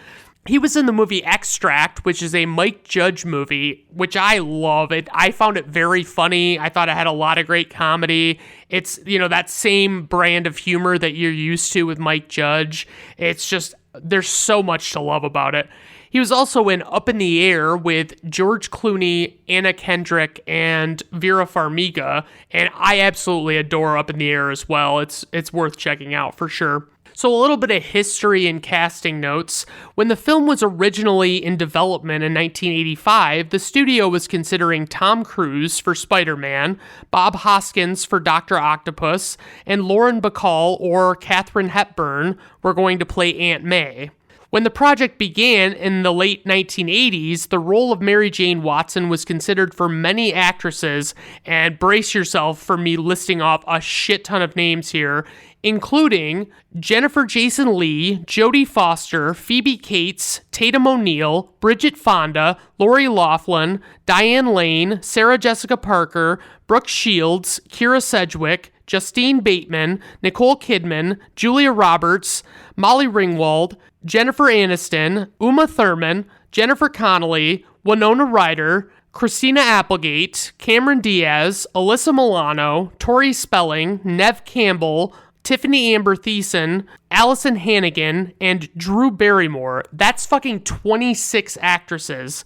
He was in the movie Extract, which is a Mike Judge movie, which I love. I found it very funny. I thought it had a lot of great comedy. It's, you know, that same brand of humor that you're used to with Mike Judge. It's just, there's so much to love about it. He was also in Up in the Air with George Clooney, Anna Kendrick, and Vera Farmiga, and I absolutely adore Up in the Air as well. It's worth checking out for sure. So a little bit of history and casting notes. When the film was originally in development in 1985, the studio was considering Tom Cruise for Spider-Man, Bob Hoskins for Dr. Octopus, and Lauren Bacall or Katharine Hepburn were going to play Aunt May. When the project began in the late 1980s, the role of Mary Jane Watson was considered for many actresses, and brace yourself for me listing off a shit ton of names here, including Jennifer Jason Leigh, Jodie Foster, Phoebe Cates, Tatum O'Neal, Bridget Fonda, Lori Loughlin, Diane Lane, Sarah Jessica Parker, Brooke Shields, Kira Sedgwick, Justine Bateman, Nicole Kidman, Julia Roberts, Molly Ringwald, Jennifer Aniston, Uma Thurman, Jennifer Connelly, Winona Ryder, Christina Applegate, Cameron Diaz, Alyssa Milano, Tori Spelling, Neve Campbell, Tiffany Amber Thiessen, Allison Hannigan, and Drew Barrymore. That's fucking 26 actresses.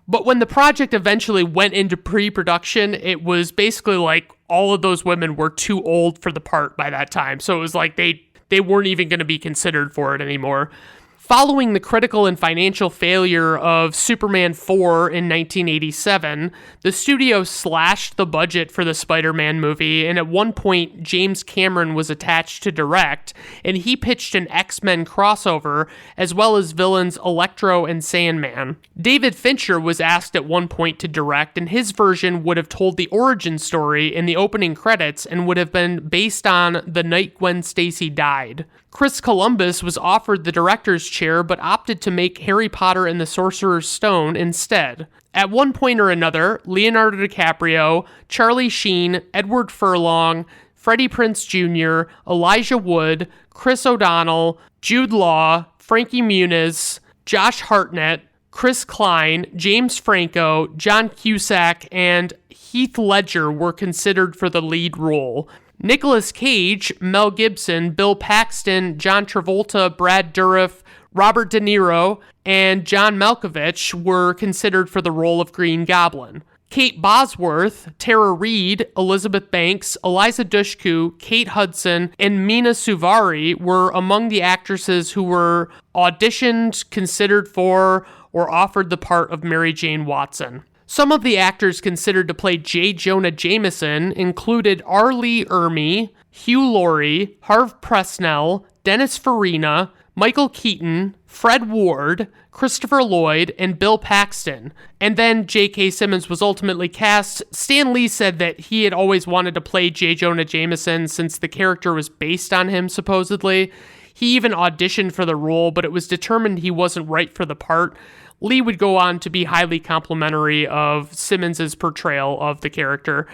But when the project eventually went into pre-production, it was basically like all of those women were too old for the part by that time. So it was like they weren't even going to be considered for it anymore. Following the critical and financial failure of Superman 4 in 1987, the studio slashed the budget for the Spider-Man movie, and at one point, James Cameron was attached to direct, and he pitched an X-Men crossover, as well as villains Electro and Sandman. David Fincher was asked at one point to direct, and his version would have told the origin story in the opening credits and would have been based on the night Gwen Stacy died. Chris Columbus was offered the director's chair but opted to make Harry Potter and the Sorcerer's Stone instead. At one point or another, Leonardo DiCaprio, Charlie Sheen, Edward Furlong, Freddie Prinze Jr., Elijah Wood, Chris O'Donnell, Jude Law, Frankie Muniz, Josh Hartnett, Chris Klein, James Franco, John Cusack, and Heath Ledger were considered for the lead role. Nicolas Cage, Mel Gibson, Bill Paxton, John Travolta, Brad Dourif, Robert De Niro, and John Malkovich were considered for the role of Green Goblin. Kate Bosworth, Tara Reid, Elizabeth Banks, Eliza Dushku, Kate Hudson, and Mina Suvari were among the actresses who were auditioned, considered for, or offered the part of Mary Jane Watson. Some of the actors considered to play J. Jonah Jameson included R. Lee Ermey, Hugh Laurie, Harve Presnell, Dennis Farina, Michael Keaton, Fred Ward, Christopher Lloyd, and Bill Paxton. And then J.K. Simmons was ultimately cast. Stan Lee said that he had always wanted to play J. Jonah Jameson since the character was based on him, supposedly. He even auditioned for the role, but it was determined he wasn't right for the part. Lee would go on to be highly complimentary of Simmons' portrayal of the character.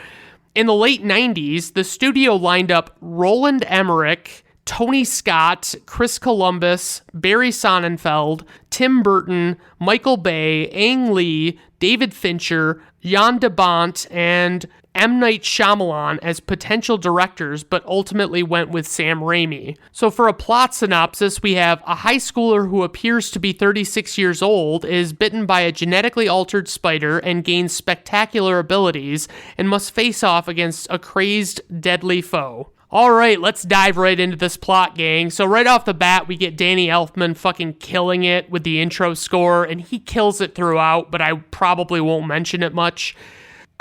In the late 90s, the studio lined up Roland Emmerich, Tony Scott, Chris Columbus, Barry Sonnenfeld, Tim Burton, Michael Bay, Ang Lee, David Fincher, Jan de Bont, and M. Night Shyamalan as potential directors, but ultimately went with Sam Raimi. So for a plot synopsis, we have a high schooler who appears to be 36 years old, is bitten by a genetically altered spider, and gains spectacular abilities, and must face off against a crazed, deadly foe. All right, let's dive right into this plot, gang. So right off the bat, we get Danny Elfman fucking killing it with the intro score, and he kills it throughout, but I probably won't mention it much.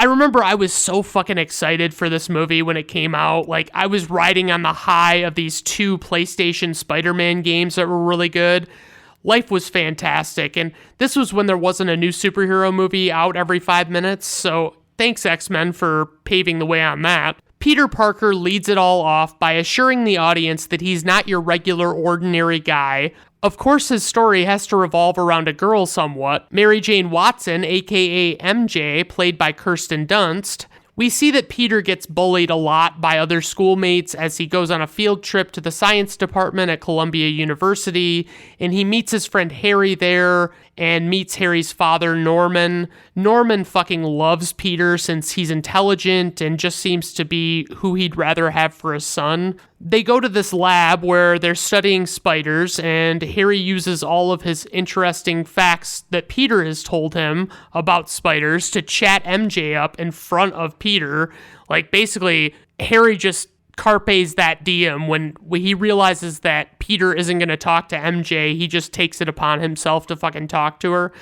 I remember I was so fucking excited for this movie when it came out. Like, I was riding on the high of these 2 PlayStation Spider-Man games that were really good. Life was fantastic, and this was when there wasn't a new superhero movie out every 5 minutes, so thanks X-Men for paving the way on that. Peter Parker leads it all off by assuring the audience that he's not your regular ordinary guy. Of course, his story has to revolve around a girl somewhat, Mary Jane Watson, aka MJ, played by Kirsten Dunst. We see that Peter gets bullied a lot by other schoolmates as he goes on a field trip to the science department at Columbia University, and he meets his friend Harry there and meets Harry's father, Norman. Norman fucking loves Peter since he's intelligent and just seems to be who he'd rather have for a son. They go to this lab where they're studying spiders, and Harry uses all of his interesting facts that Peter has told him about spiders to chat MJ up in front of Peter. Like, basically, Harry just carpes that diem. When he realizes that Peter isn't going to talk to MJ, he just takes it upon himself to fucking talk to her.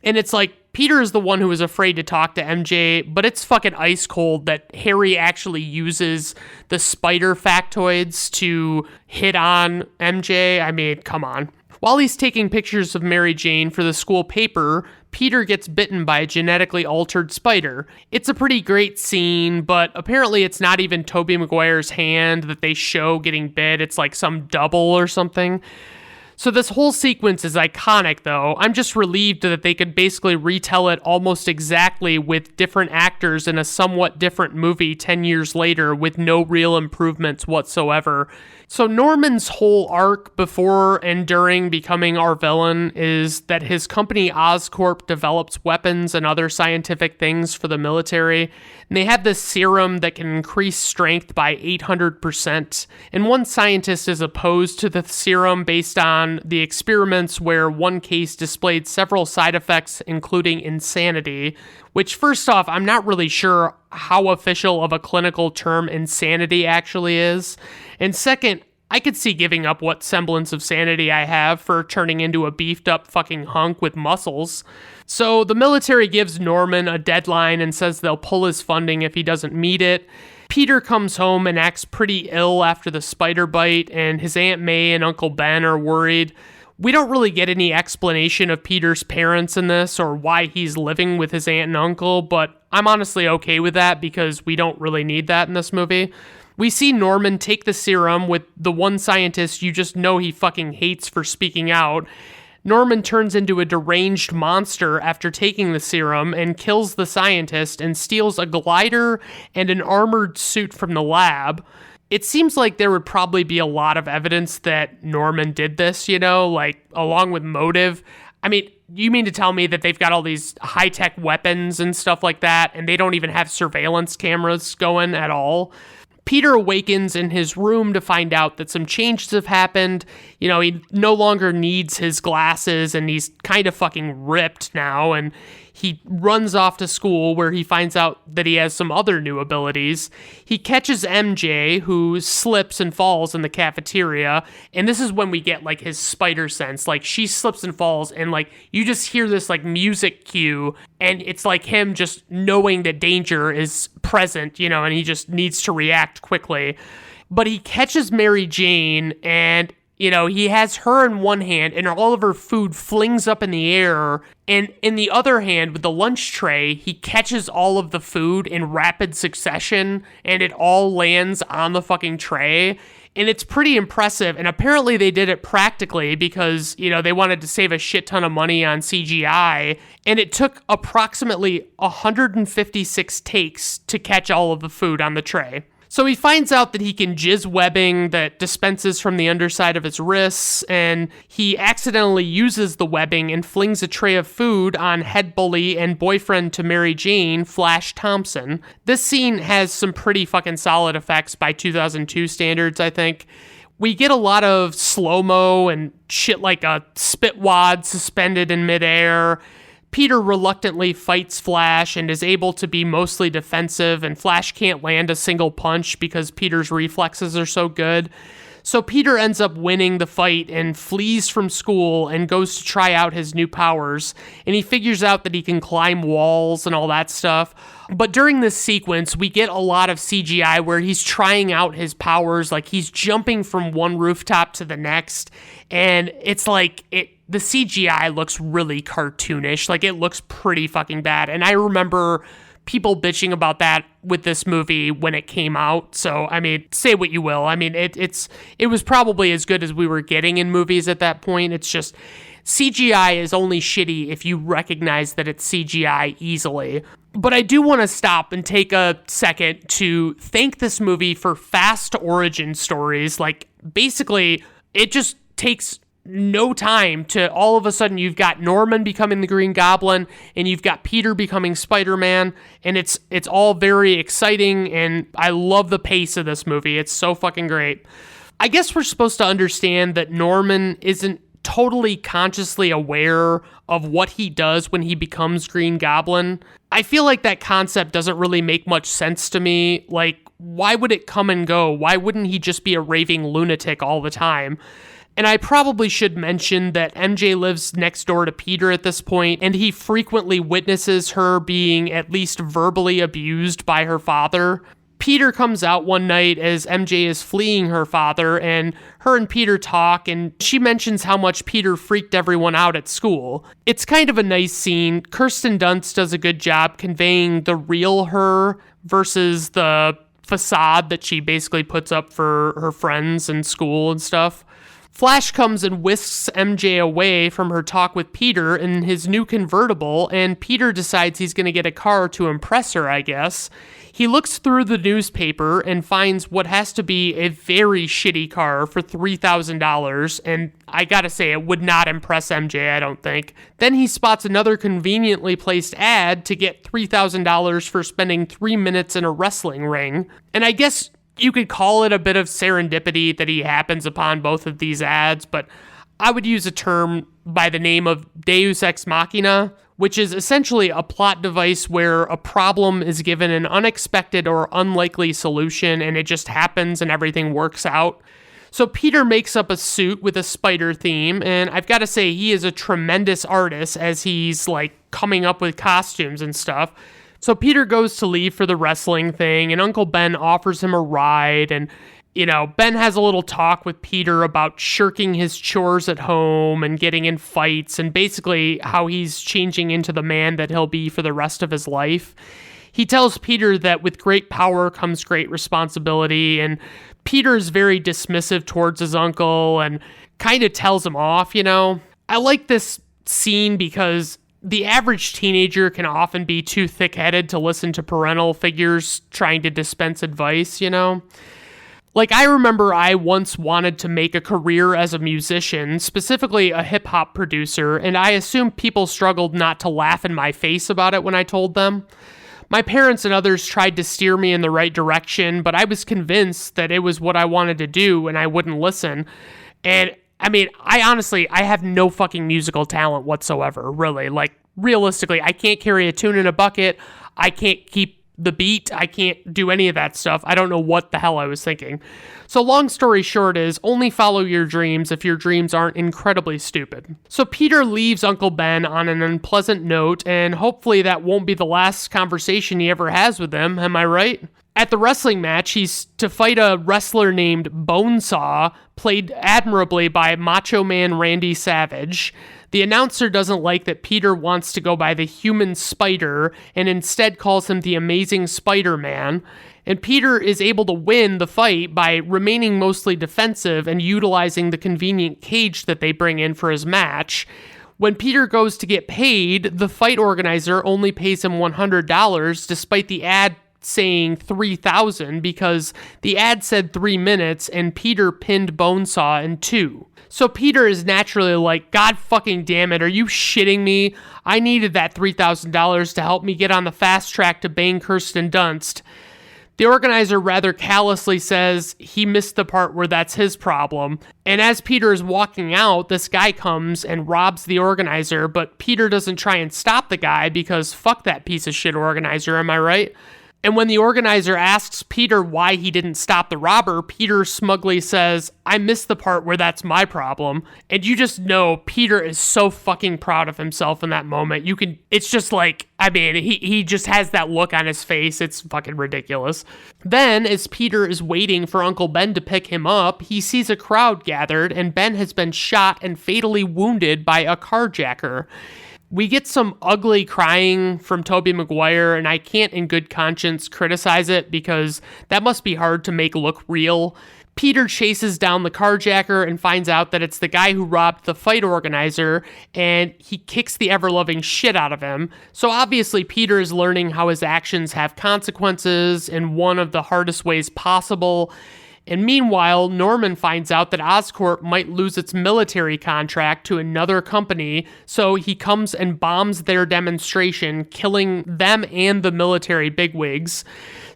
And it's like, Peter is the one who is afraid to talk to MJ, but it's fucking ice cold that Harry actually uses the spider factoids to hit on MJ. I mean, come on. While he's taking pictures of Mary Jane for the school paper, Peter gets bitten by a genetically altered spider. It's a pretty great scene, but apparently it's not even Tobey Maguire's hand that they show getting bit. It's like some double or something. So this whole sequence is iconic, though. I'm just relieved that they could basically retell it almost exactly with different actors in a somewhat different movie 10 years later with no real improvements whatsoever. So Norman's whole arc before and during becoming our villain is that his company Oscorp develops weapons and other scientific things for the military, and they have this serum that can increase strength by 800%, and one scientist is opposed to the serum based on the experiments where one case displayed several side effects, including insanity, which, first off, I'm not really sure how official of a clinical term insanity actually is. And second, I could see giving up what semblance of sanity I have for turning into a beefed up fucking hunk with muscles. So the military gives Norman a deadline and says they'll pull his funding if he doesn't meet it. Peter comes home and acts pretty ill after the spider bite, and his Aunt May and Uncle Ben are worried. We don't really get any explanation of Peter's parents in this or why he's living with his aunt and uncle, but I'm honestly okay with that because we don't really need that in this movie. We see Norman take the serum with the one scientist you just know he fucking hates for speaking out. Norman turns into a deranged monster after taking the serum and kills the scientist and steals a glider and an armored suit from the lab. It seems like there would probably be a lot of evidence that Norman did this, like along with motive. I mean, you mean to tell me that they've got all these high-tech weapons and stuff like that, and they don't even have surveillance cameras going at all? Peter awakens in his room to find out that some changes have happened. He no longer needs his glasses, and he's kind of fucking ripped now, and he runs off to school where he finds out that he has some other new abilities. He catches MJ, who slips and falls in the cafeteria, and this is when we get, his spider sense. She slips and falls, and, you just hear this, music cue, and it's like him just knowing that danger is present, and he just needs to react quickly. But he catches Mary Jane, and he has her in one hand and all of her food flings up in the air. And in the other hand, with the lunch tray, he catches all of the food in rapid succession and it all lands on the fucking tray. And it's pretty impressive. And apparently they did it practically because, they wanted to save a shit ton of money on CGI. And it took approximately 156 takes to catch all of the food on the tray. So he finds out that he can jizz webbing that dispenses from the underside of his wrists, and he accidentally uses the webbing and flings a tray of food on head bully and boyfriend to Mary Jane, Flash Thompson. This scene has some pretty fucking solid effects by 2002 standards, I think. We get a lot of slow-mo and shit like a spit wad suspended in midair. Peter reluctantly fights Flash and is able to be mostly defensive, and Flash can't land a single punch because Peter's reflexes are so good. So Peter ends up winning the fight and flees from school and goes to try out his new powers, and he figures out that he can climb walls and all that stuff. But during this sequence, we get a lot of CGI where he's trying out his powers, he's jumping from one rooftop to the next, and it's the CGI looks really cartoonish. It looks pretty fucking bad. And I remember people bitching about that with this movie when it came out. So, say what you will. It was probably as good as we were getting in movies at that point. It's just CGI is only shitty if you recognize that it's CGI easily. But I do want to stop and take a second to thank this movie for fast origin stories. Basically, it just takes no time to all of a sudden you've got Norman becoming the Green Goblin and you've got Peter becoming Spider-Man, and it's all very exciting, and I love the pace of this movie. It's so fucking great. I guess we're supposed to understand that Norman isn't totally consciously aware of what he does when he becomes Green Goblin. I feel like that concept doesn't really make much sense to me. why would it come and go? Why wouldn't he just be a raving lunatic all the time? And I probably should mention that MJ lives next door to Peter at this point, and he frequently witnesses her being at least verbally abused by her father. Peter comes out one night as MJ is fleeing her father, and her and Peter talk, and she mentions how much Peter freaked everyone out at school. It's kind of a nice scene. Kirsten Dunst does a good job conveying the real her versus the facade that she basically puts up for her friends in school and stuff. Flash comes and whisks MJ away from her talk with Peter in his new convertible, and Peter decides he's going to get a car to impress her, I guess. He looks through the newspaper and finds what has to be a very shitty car for $3,000, and I gotta say, it would not impress MJ, I don't think. Then he spots another conveniently placed ad to get $3,000 for spending 3 minutes in a wrestling ring, and I guess you could call it a bit of serendipity that he happens upon both of these ads, but I would use a term by the name of Deus Ex Machina, which is essentially a plot device where a problem is given an unexpected or unlikely solution and it just happens and everything works out. So Peter makes up a suit with a spider theme, and I've got to say he is a tremendous artist as he's like coming up with costumes and stuff. So Peter goes to leave for the wrestling thing, and Uncle Ben offers him a ride, and, you know, Ben has a little talk with Peter about shirking his chores at home and getting in fights, and basically how he's changing into the man that he'll be for the rest of his life. He tells Peter that with great power comes great responsibility, and Peter is very dismissive towards his uncle and kind of tells him off, you know. I like this scene because the average teenager can often be too thick-headed to listen to parental figures trying to dispense advice, you know? Like, I remember I once wanted to make a career as a musician, specifically a hip-hop producer, and I assumed people struggled not to laugh in my face about it when I told them. My parents and others tried to steer me in the right direction, but I was convinced that it was what I wanted to do, and I wouldn't listen. And I mean, I have no fucking musical talent whatsoever, really. Like, realistically, I can't carry a tune in a bucket. I can't keep the beat. I can't do any of that stuff. I don't know what the hell I was thinking. So long story short is, only follow your dreams if your dreams aren't incredibly stupid. So Peter leaves Uncle Ben on an unpleasant note, and hopefully that won't be the last conversation he ever has with him, am I right? At the wrestling match, he's to fight a wrestler named Bonesaw, played admirably by Macho Man Randy Savage. The announcer doesn't like that Peter wants to go by the Human Spider and instead calls him the Amazing Spider-Man. And Peter is able to win the fight by remaining mostly defensive and utilizing the convenient cage that they bring in for his match. When Peter goes to get paid, the fight organizer only pays him $100 despite the ad saying 3,000 because the ad said 3 minutes and Peter pinned Bonesaw in 2. So Peter is naturally like, God fucking damn it, are you shitting me? I needed that $3,000 to help me get on the fast track to bang Kirsten Dunst. The organizer rather callously says he missed the part where that's his problem. And as Peter is walking out, this guy comes and robs the organizer, but Peter doesn't try and stop the guy because fuck that piece of shit organizer, am I right? And when the organizer asks Peter why he didn't stop the robber, Peter smugly says, I missed the part where that's my problem. And you just know Peter is so fucking proud of himself in that moment. It's just like, I mean, he just has that look on his face. It's fucking ridiculous. Then, as Peter is waiting for Uncle Ben to pick him up, he sees a crowd gathered and Ben has been shot and fatally wounded by a carjacker. We get some ugly crying from Tobey Maguire, and I can't in good conscience criticize it because that must be hard to make look real. Peter chases down the carjacker and finds out that it's the guy who robbed the fight organizer, and he kicks the ever-loving shit out of him. So obviously Peter is learning how his actions have consequences in one of the hardest ways possible. And meanwhile, Norman finds out that Oscorp might lose its military contract to another company, so he comes and bombs their demonstration, killing them and the military bigwigs.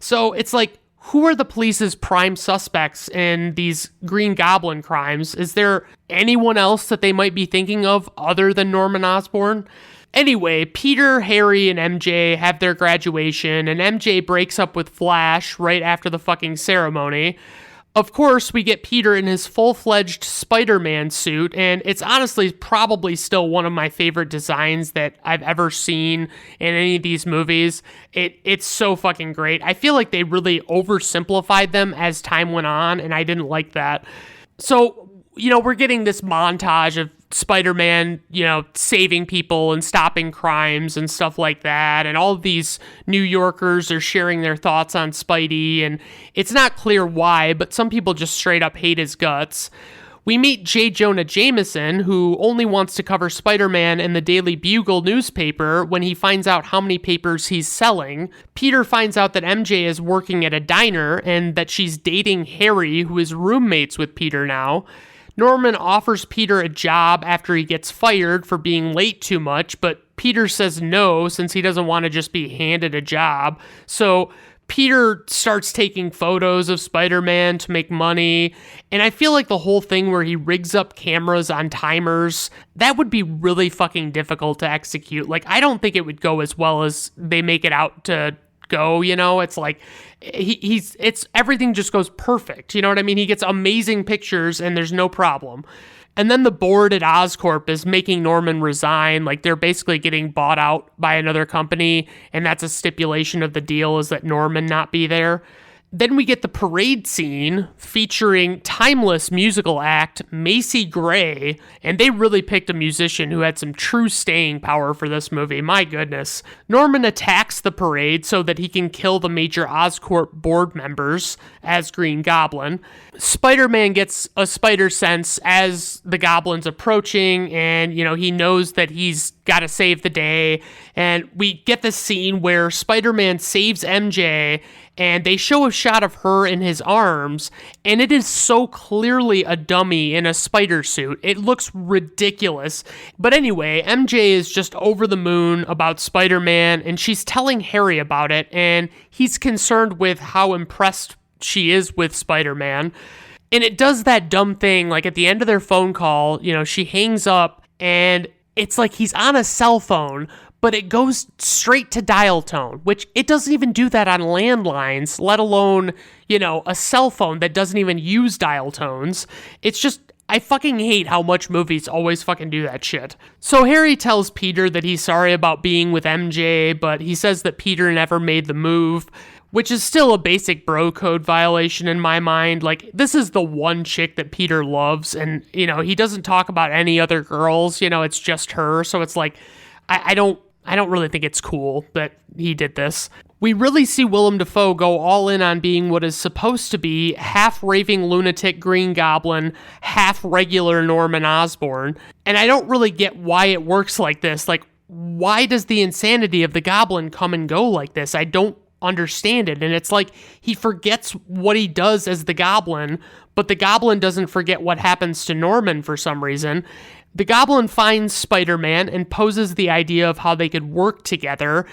So it's like, who are the police's prime suspects in these Green Goblin crimes? Is there anyone else that they might be thinking of other than Norman Osborn? Anyway, Peter, Harry, and MJ have their graduation, and MJ breaks up with Flash right after the fucking ceremony. Of course, we get Peter in his full-fledged Spider-Man suit, and it's honestly probably still one of my favorite designs that I've ever seen in any of these movies. It's so fucking great. I feel like they really oversimplified them as time went on, and I didn't like that. So, we're getting this montage of Spider-Man, saving people and stopping crimes and stuff like that. And all of these New Yorkers are sharing their thoughts on Spidey. And it's not clear why, but some people just straight up hate his guts. We meet J. Jonah Jameson, who only wants to cover Spider-Man in the Daily Bugle newspaper when he finds out how many papers he's selling. Peter finds out that MJ is working at a diner and that she's dating Harry, who is roommates with Peter now. Norman offers Peter a job after he gets fired for being late too much, but Peter says no since he doesn't want to just be handed a job. So Peter starts taking photos of Spider-Man to make money, and I feel like the whole thing where he rigs up cameras on timers, that would be really fucking difficult to execute. Like, I don't think it would go as well as they make it out to go, It's like it's everything just goes perfect, you know what I mean? He gets amazing pictures and there's no problem. And then the board at Oscorp is making Norman resign. Like, they're basically getting bought out by another company, and that's a stipulation of the deal, is that Norman not be there. Then we get the parade scene featuring timeless musical act Macy Gray, and they really picked a musician who had some true staying power for this movie. My goodness. Norman attacks the parade so that he can kill the major Oscorp board members as Green Goblin. Spider-Man gets a spider sense as the Goblin's approaching, and, he knows that he's got to save the day. And we get this scene where Spider-Man saves MJ, and they show a shot of her in his arms, and it is so clearly a dummy in a spider suit. It looks ridiculous. But anyway, MJ is just over the moon about Spider-Man, and she's telling Harry about it, and he's concerned with how impressed she is with Spider-Man. And it does that dumb thing, like at the end of their phone call, she hangs up, and it's like he's on a cell phone, but it goes straight to dial tone, which it doesn't even do that on landlines, let alone, a cell phone that doesn't even use dial tones. It's just, I fucking hate how much movies always fucking do that shit. So Harry tells Peter that he's sorry about being with MJ, but he says that Peter never made the move, which is still a basic bro code violation in my mind. Like, this is the one chick that Peter loves, and, he doesn't talk about any other girls, it's just her, so it's like, I don't really think it's cool that he did this. We really see Willem Dafoe go all in on being what is supposed to be half raving lunatic Green Goblin, half regular Norman Osborn. And I don't really get why it works like this. Like, why does the insanity of the Goblin come and go like this? I don't understand it. And it's like he forgets what he does as the Goblin, but the Goblin doesn't forget what happens to Norman for some reason. The Goblin finds Spider-Man and poses the idea of how they could work together.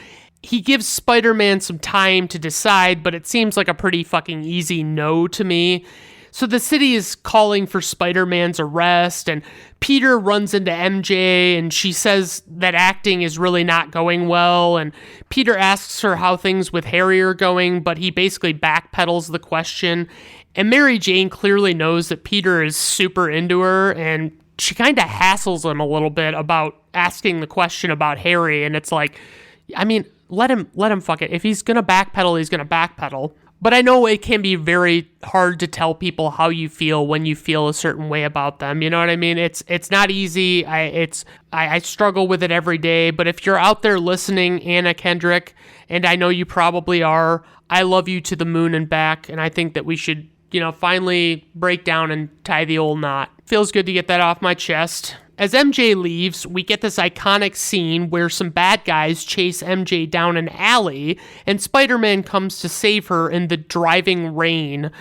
He gives Spider-Man some time to decide, but it seems like a pretty fucking easy no to me. So the city is calling for Spider-Man's arrest, and Peter runs into MJ, and she says that acting is really not going well, and Peter asks her how things with Harry are going, but he basically backpedals the question. And Mary Jane clearly knows that Peter is super into her, and she kind of hassles him a little bit about asking the question about Harry, and it's like, I mean, let him fuck it. If he's gonna backpedal, he's gonna backpedal. But I know it can be very hard to tell people how you feel when you feel a certain way about them. You know what I mean? It's not easy. I struggle with it every day. But if you're out there listening, Anna Kendrick, and I know you probably are, I love you to the moon and back, and I think that we should, finally break down and tie the old knot. Feels good to get that off my chest. As MJ leaves, we get this iconic scene where some bad guys chase MJ down an alley, and Spider-Man comes to save her in the driving rain.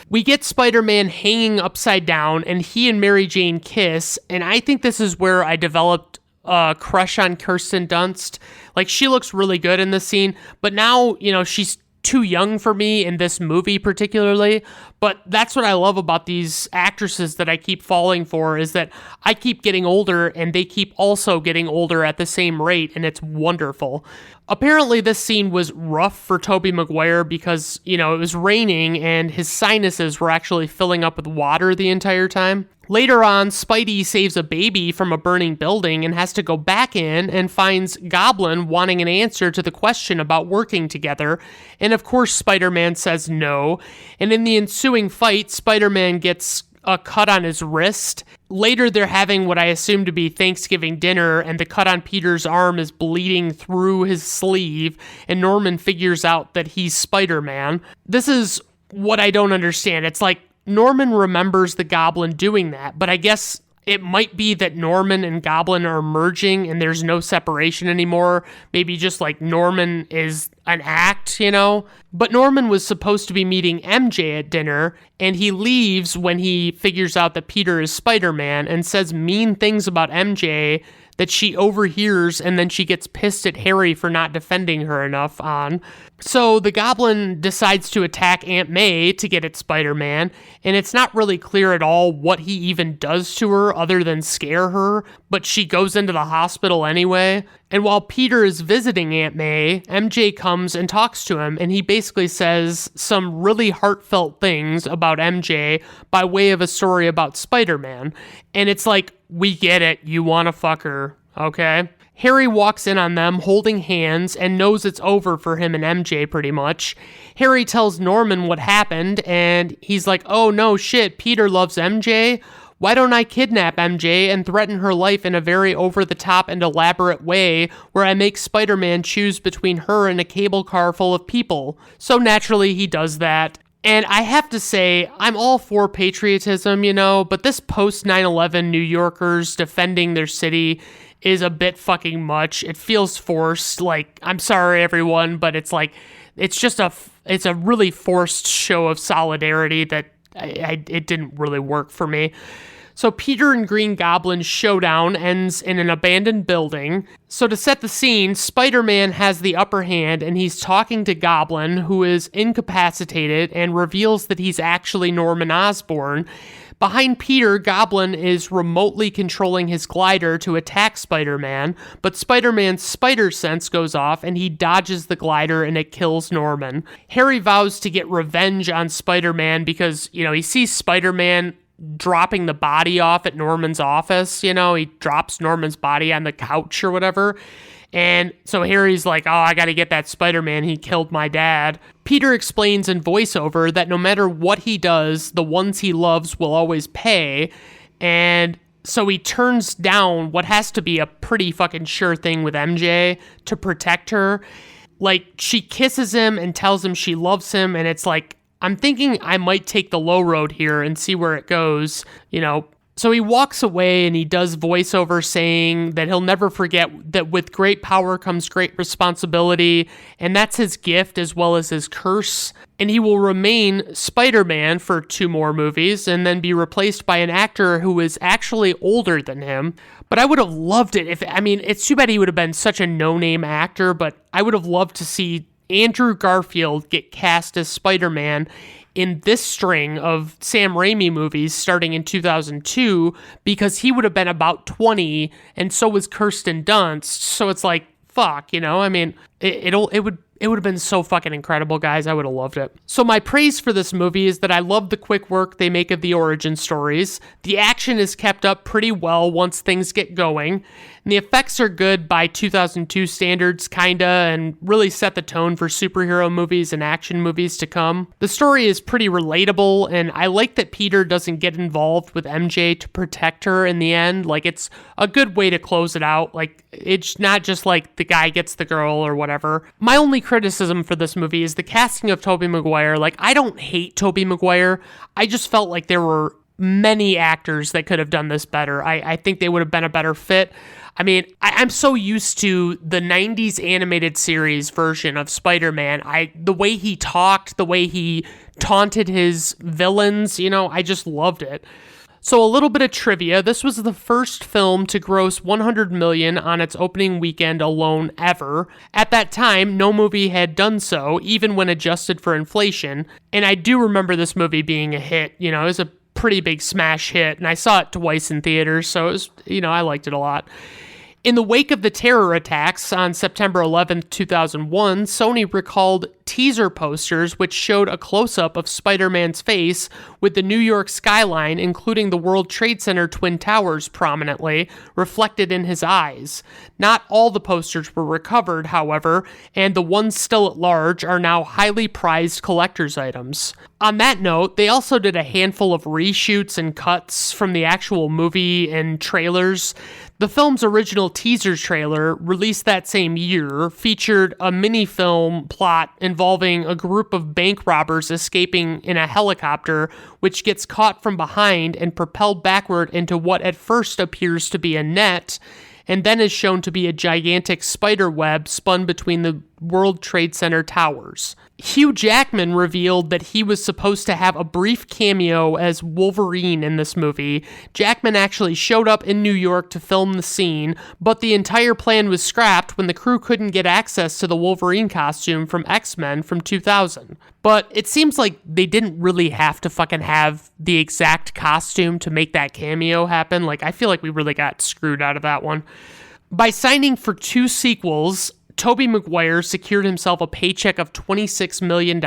We get Spider-Man hanging upside down, and he and Mary Jane kiss, and I think this is where I developed a crush on Kirsten Dunst. Like, she looks really good in this scene, but now, she's too young for me in this movie particularly, But that's what I love about these actresses that I keep falling for, is that I keep getting older and they keep also getting older at the same rate, and it's wonderful. Apparently this scene was rough for Tobey Maguire because, it was raining and his sinuses were actually filling up with water the entire time. Later on, Spidey saves a baby from a burning building and has to go back in and finds Goblin wanting an answer to the question about working together. And of course, Spider-Man says no. And in the ensuing fight, Spider-Man gets a cut on his wrist. Later, they're having what I assume to be Thanksgiving dinner, and the cut on Peter's arm is bleeding through his sleeve, and Norman figures out that he's Spider-Man. This is what I don't understand. It's like Norman remembers the Goblin doing that, but I guess it might be that Norman and Goblin are merging and there's no separation anymore. Maybe just like Norman is an act, But Norman was supposed to be meeting MJ at dinner, and he leaves when he figures out that Peter is Spider-Man and says mean things about MJ that she overhears, and then she gets pissed at Harry for not defending her enough on. So the Goblin decides to attack Aunt May to get at Spider-Man, and it's not really clear at all what he even does to her other than scare her, but she goes into the hospital anyway. And while Peter is visiting Aunt May, MJ comes and talks to him, and he basically says some really heartfelt things about MJ by way of a story about Spider-Man. And it's like, we get it, you want to fuck her, okay? Harry walks in on them holding hands and knows it's over for him and MJ pretty much. Harry tells Norman what happened, and he's like, oh no shit, Peter loves MJ? Why don't I kidnap MJ and threaten her life in a very over-the-top and elaborate way where I make Spider-Man choose between her and a cable car full of people? So naturally he does that. And I have to say, I'm all for patriotism, but this post-9/11 New Yorkers defending their city is a bit fucking much. It feels forced. Like, I'm sorry everyone, but it's like, it's a really forced show of solidarity that it didn't really work for me. So Peter and Green Goblin's showdown ends in an abandoned building. So to set the scene, Spider-Man has the upper hand and he's talking to Goblin, who is incapacitated, and reveals that he's actually Norman Osborn. Behind Peter, Goblin is remotely controlling his glider to attack Spider-Man, but Spider-Man's spider sense goes off and he dodges the glider and it kills Norman. Harry vows to get revenge on Spider-Man because, he sees Spider-Man dropping the body off at Norman's office. He drops Norman's body on the couch or whatever. And so Harry's like, oh, I gotta get that Spider-Man. He killed my dad. Peter explains in voiceover that no matter what he does, the ones he loves will always pay. And so he turns down what has to be a pretty fucking sure thing with MJ to protect her. Like, she kisses him and tells him she loves him, and it's like, I'm thinking I might take the low road here and see where it goes, So he walks away and he does voiceover saying that he'll never forget that with great power comes great responsibility, and that's his gift as well as his curse. And he will remain Spider-Man for 2 more movies and then be replaced by an actor who is actually older than him. But I would have loved it it's too bad he would have been such a no-name actor, but I would have loved to see Andrew Garfield get cast as Spider-Man in this string of Sam Raimi movies starting in 2002, because he would have been about 20 and so was Kirsten Dunst. So it's like, fuck, it would have been so fucking incredible, guys. I would have loved it. So my praise for this movie is that I love the quick work they make of the origin stories. The action is kept up pretty well once things get going. And the effects are good by 2002 standards, kinda, and really set the tone for superhero movies and action movies to come. The story is pretty relatable, and I like that Peter doesn't get involved with MJ to protect her in the end. Like, it's a good way to close it out. Like, it's not just like the guy gets the girl or whatever. My only criticism for this movie is the casting of Tobey Maguire. Like, I don't hate Tobey Maguire. I just felt like there were many actors that could have done this better. I think they would have been a better fit. I'm so used to the 90s animated series version of Spider-Man. The way he talked, the way he taunted his villains, I just loved it. So a little bit of trivia. This was the first film to gross $100 million on its opening weekend alone ever. At that time, no movie had done so, even when adjusted for inflation. And I do remember this movie being a hit. It was a pretty big smash hit, and I saw it twice in theaters, so it was, I liked it a lot. In the wake of the terror attacks on September 11th, 2001, Sony recalled teaser posters which showed a close-up of Spider-Man's face with the New York skyline, including the World Trade Center Twin Towers prominently, reflected in his eyes. Not all the posters were recovered, however, and the ones still at large are now highly prized collector's items. On that note, they also did a handful of reshoots and cuts from the actual movie and trailers. The film's original teaser trailer, released that same year, featured a mini-film plot involving a group of bank robbers escaping in a helicopter, which gets caught from behind and propelled backward into what at first appears to be a net, and then is shown to be a gigantic spider web spun between the World Trade Center towers. Hugh Jackman revealed that he was supposed to have a brief cameo as Wolverine in this movie. Jackman actually showed up in New York to film the scene, but the entire plan was scrapped when the crew couldn't get access to the Wolverine costume from X-Men from 2000. But it seems like they didn't really have to fucking have the exact costume to make that cameo happen. I feel like we really got screwed out of that one. By signing for 2 sequels, Tobey Maguire secured himself a paycheck of $26 million.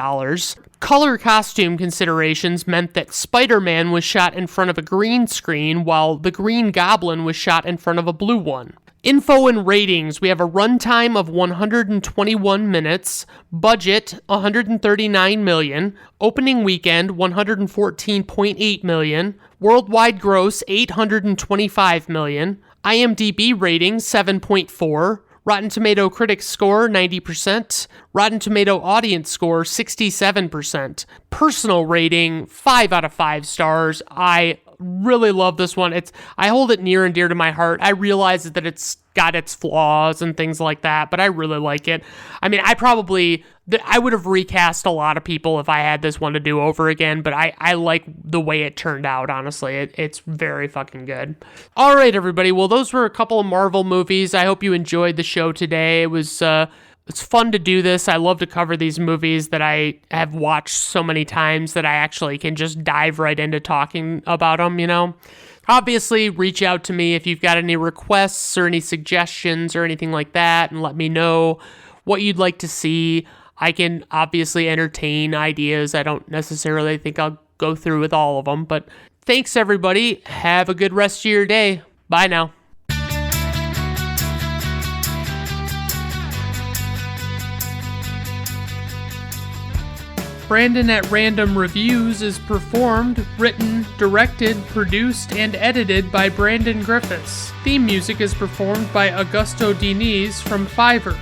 Color costume considerations meant that Spider-Man was shot in front of a green screen, while the Green Goblin was shot in front of a blue one. Info and ratings. We have a runtime of 121 minutes, budget $139 million, opening weekend $114.8 million, worldwide gross $825 million, IMDb rating 7.4, Rotten Tomato critics score 90%, Rotten Tomato audience score 67%, personal rating 5 out of 5 stars. I really love this one. I hold it near and dear to my heart. I realize that it's got its flaws and things like that, but I really like it. I mean, I would have recast a lot of people if I had this one to do over again, but I like the way it turned out, honestly. It's very fucking good. All right, everybody. Well, those were a couple of Marvel movies. I hope you enjoyed the show today. It's fun to do this. I love to cover these movies that I have watched so many times that I actually can just dive right into talking about them, Obviously, reach out to me if you've got any requests or any suggestions or anything like that, and let me know what you'd like to see. I can obviously entertain ideas. I don't necessarily think I'll go through with all of them, but thanks, everybody. Have a good rest of your day. Bye now. Brandon at Random Reviews is performed, written, directed, produced, and edited by Brandon Griffiths. Theme music is performed by Augusto Diniz from Fiverr.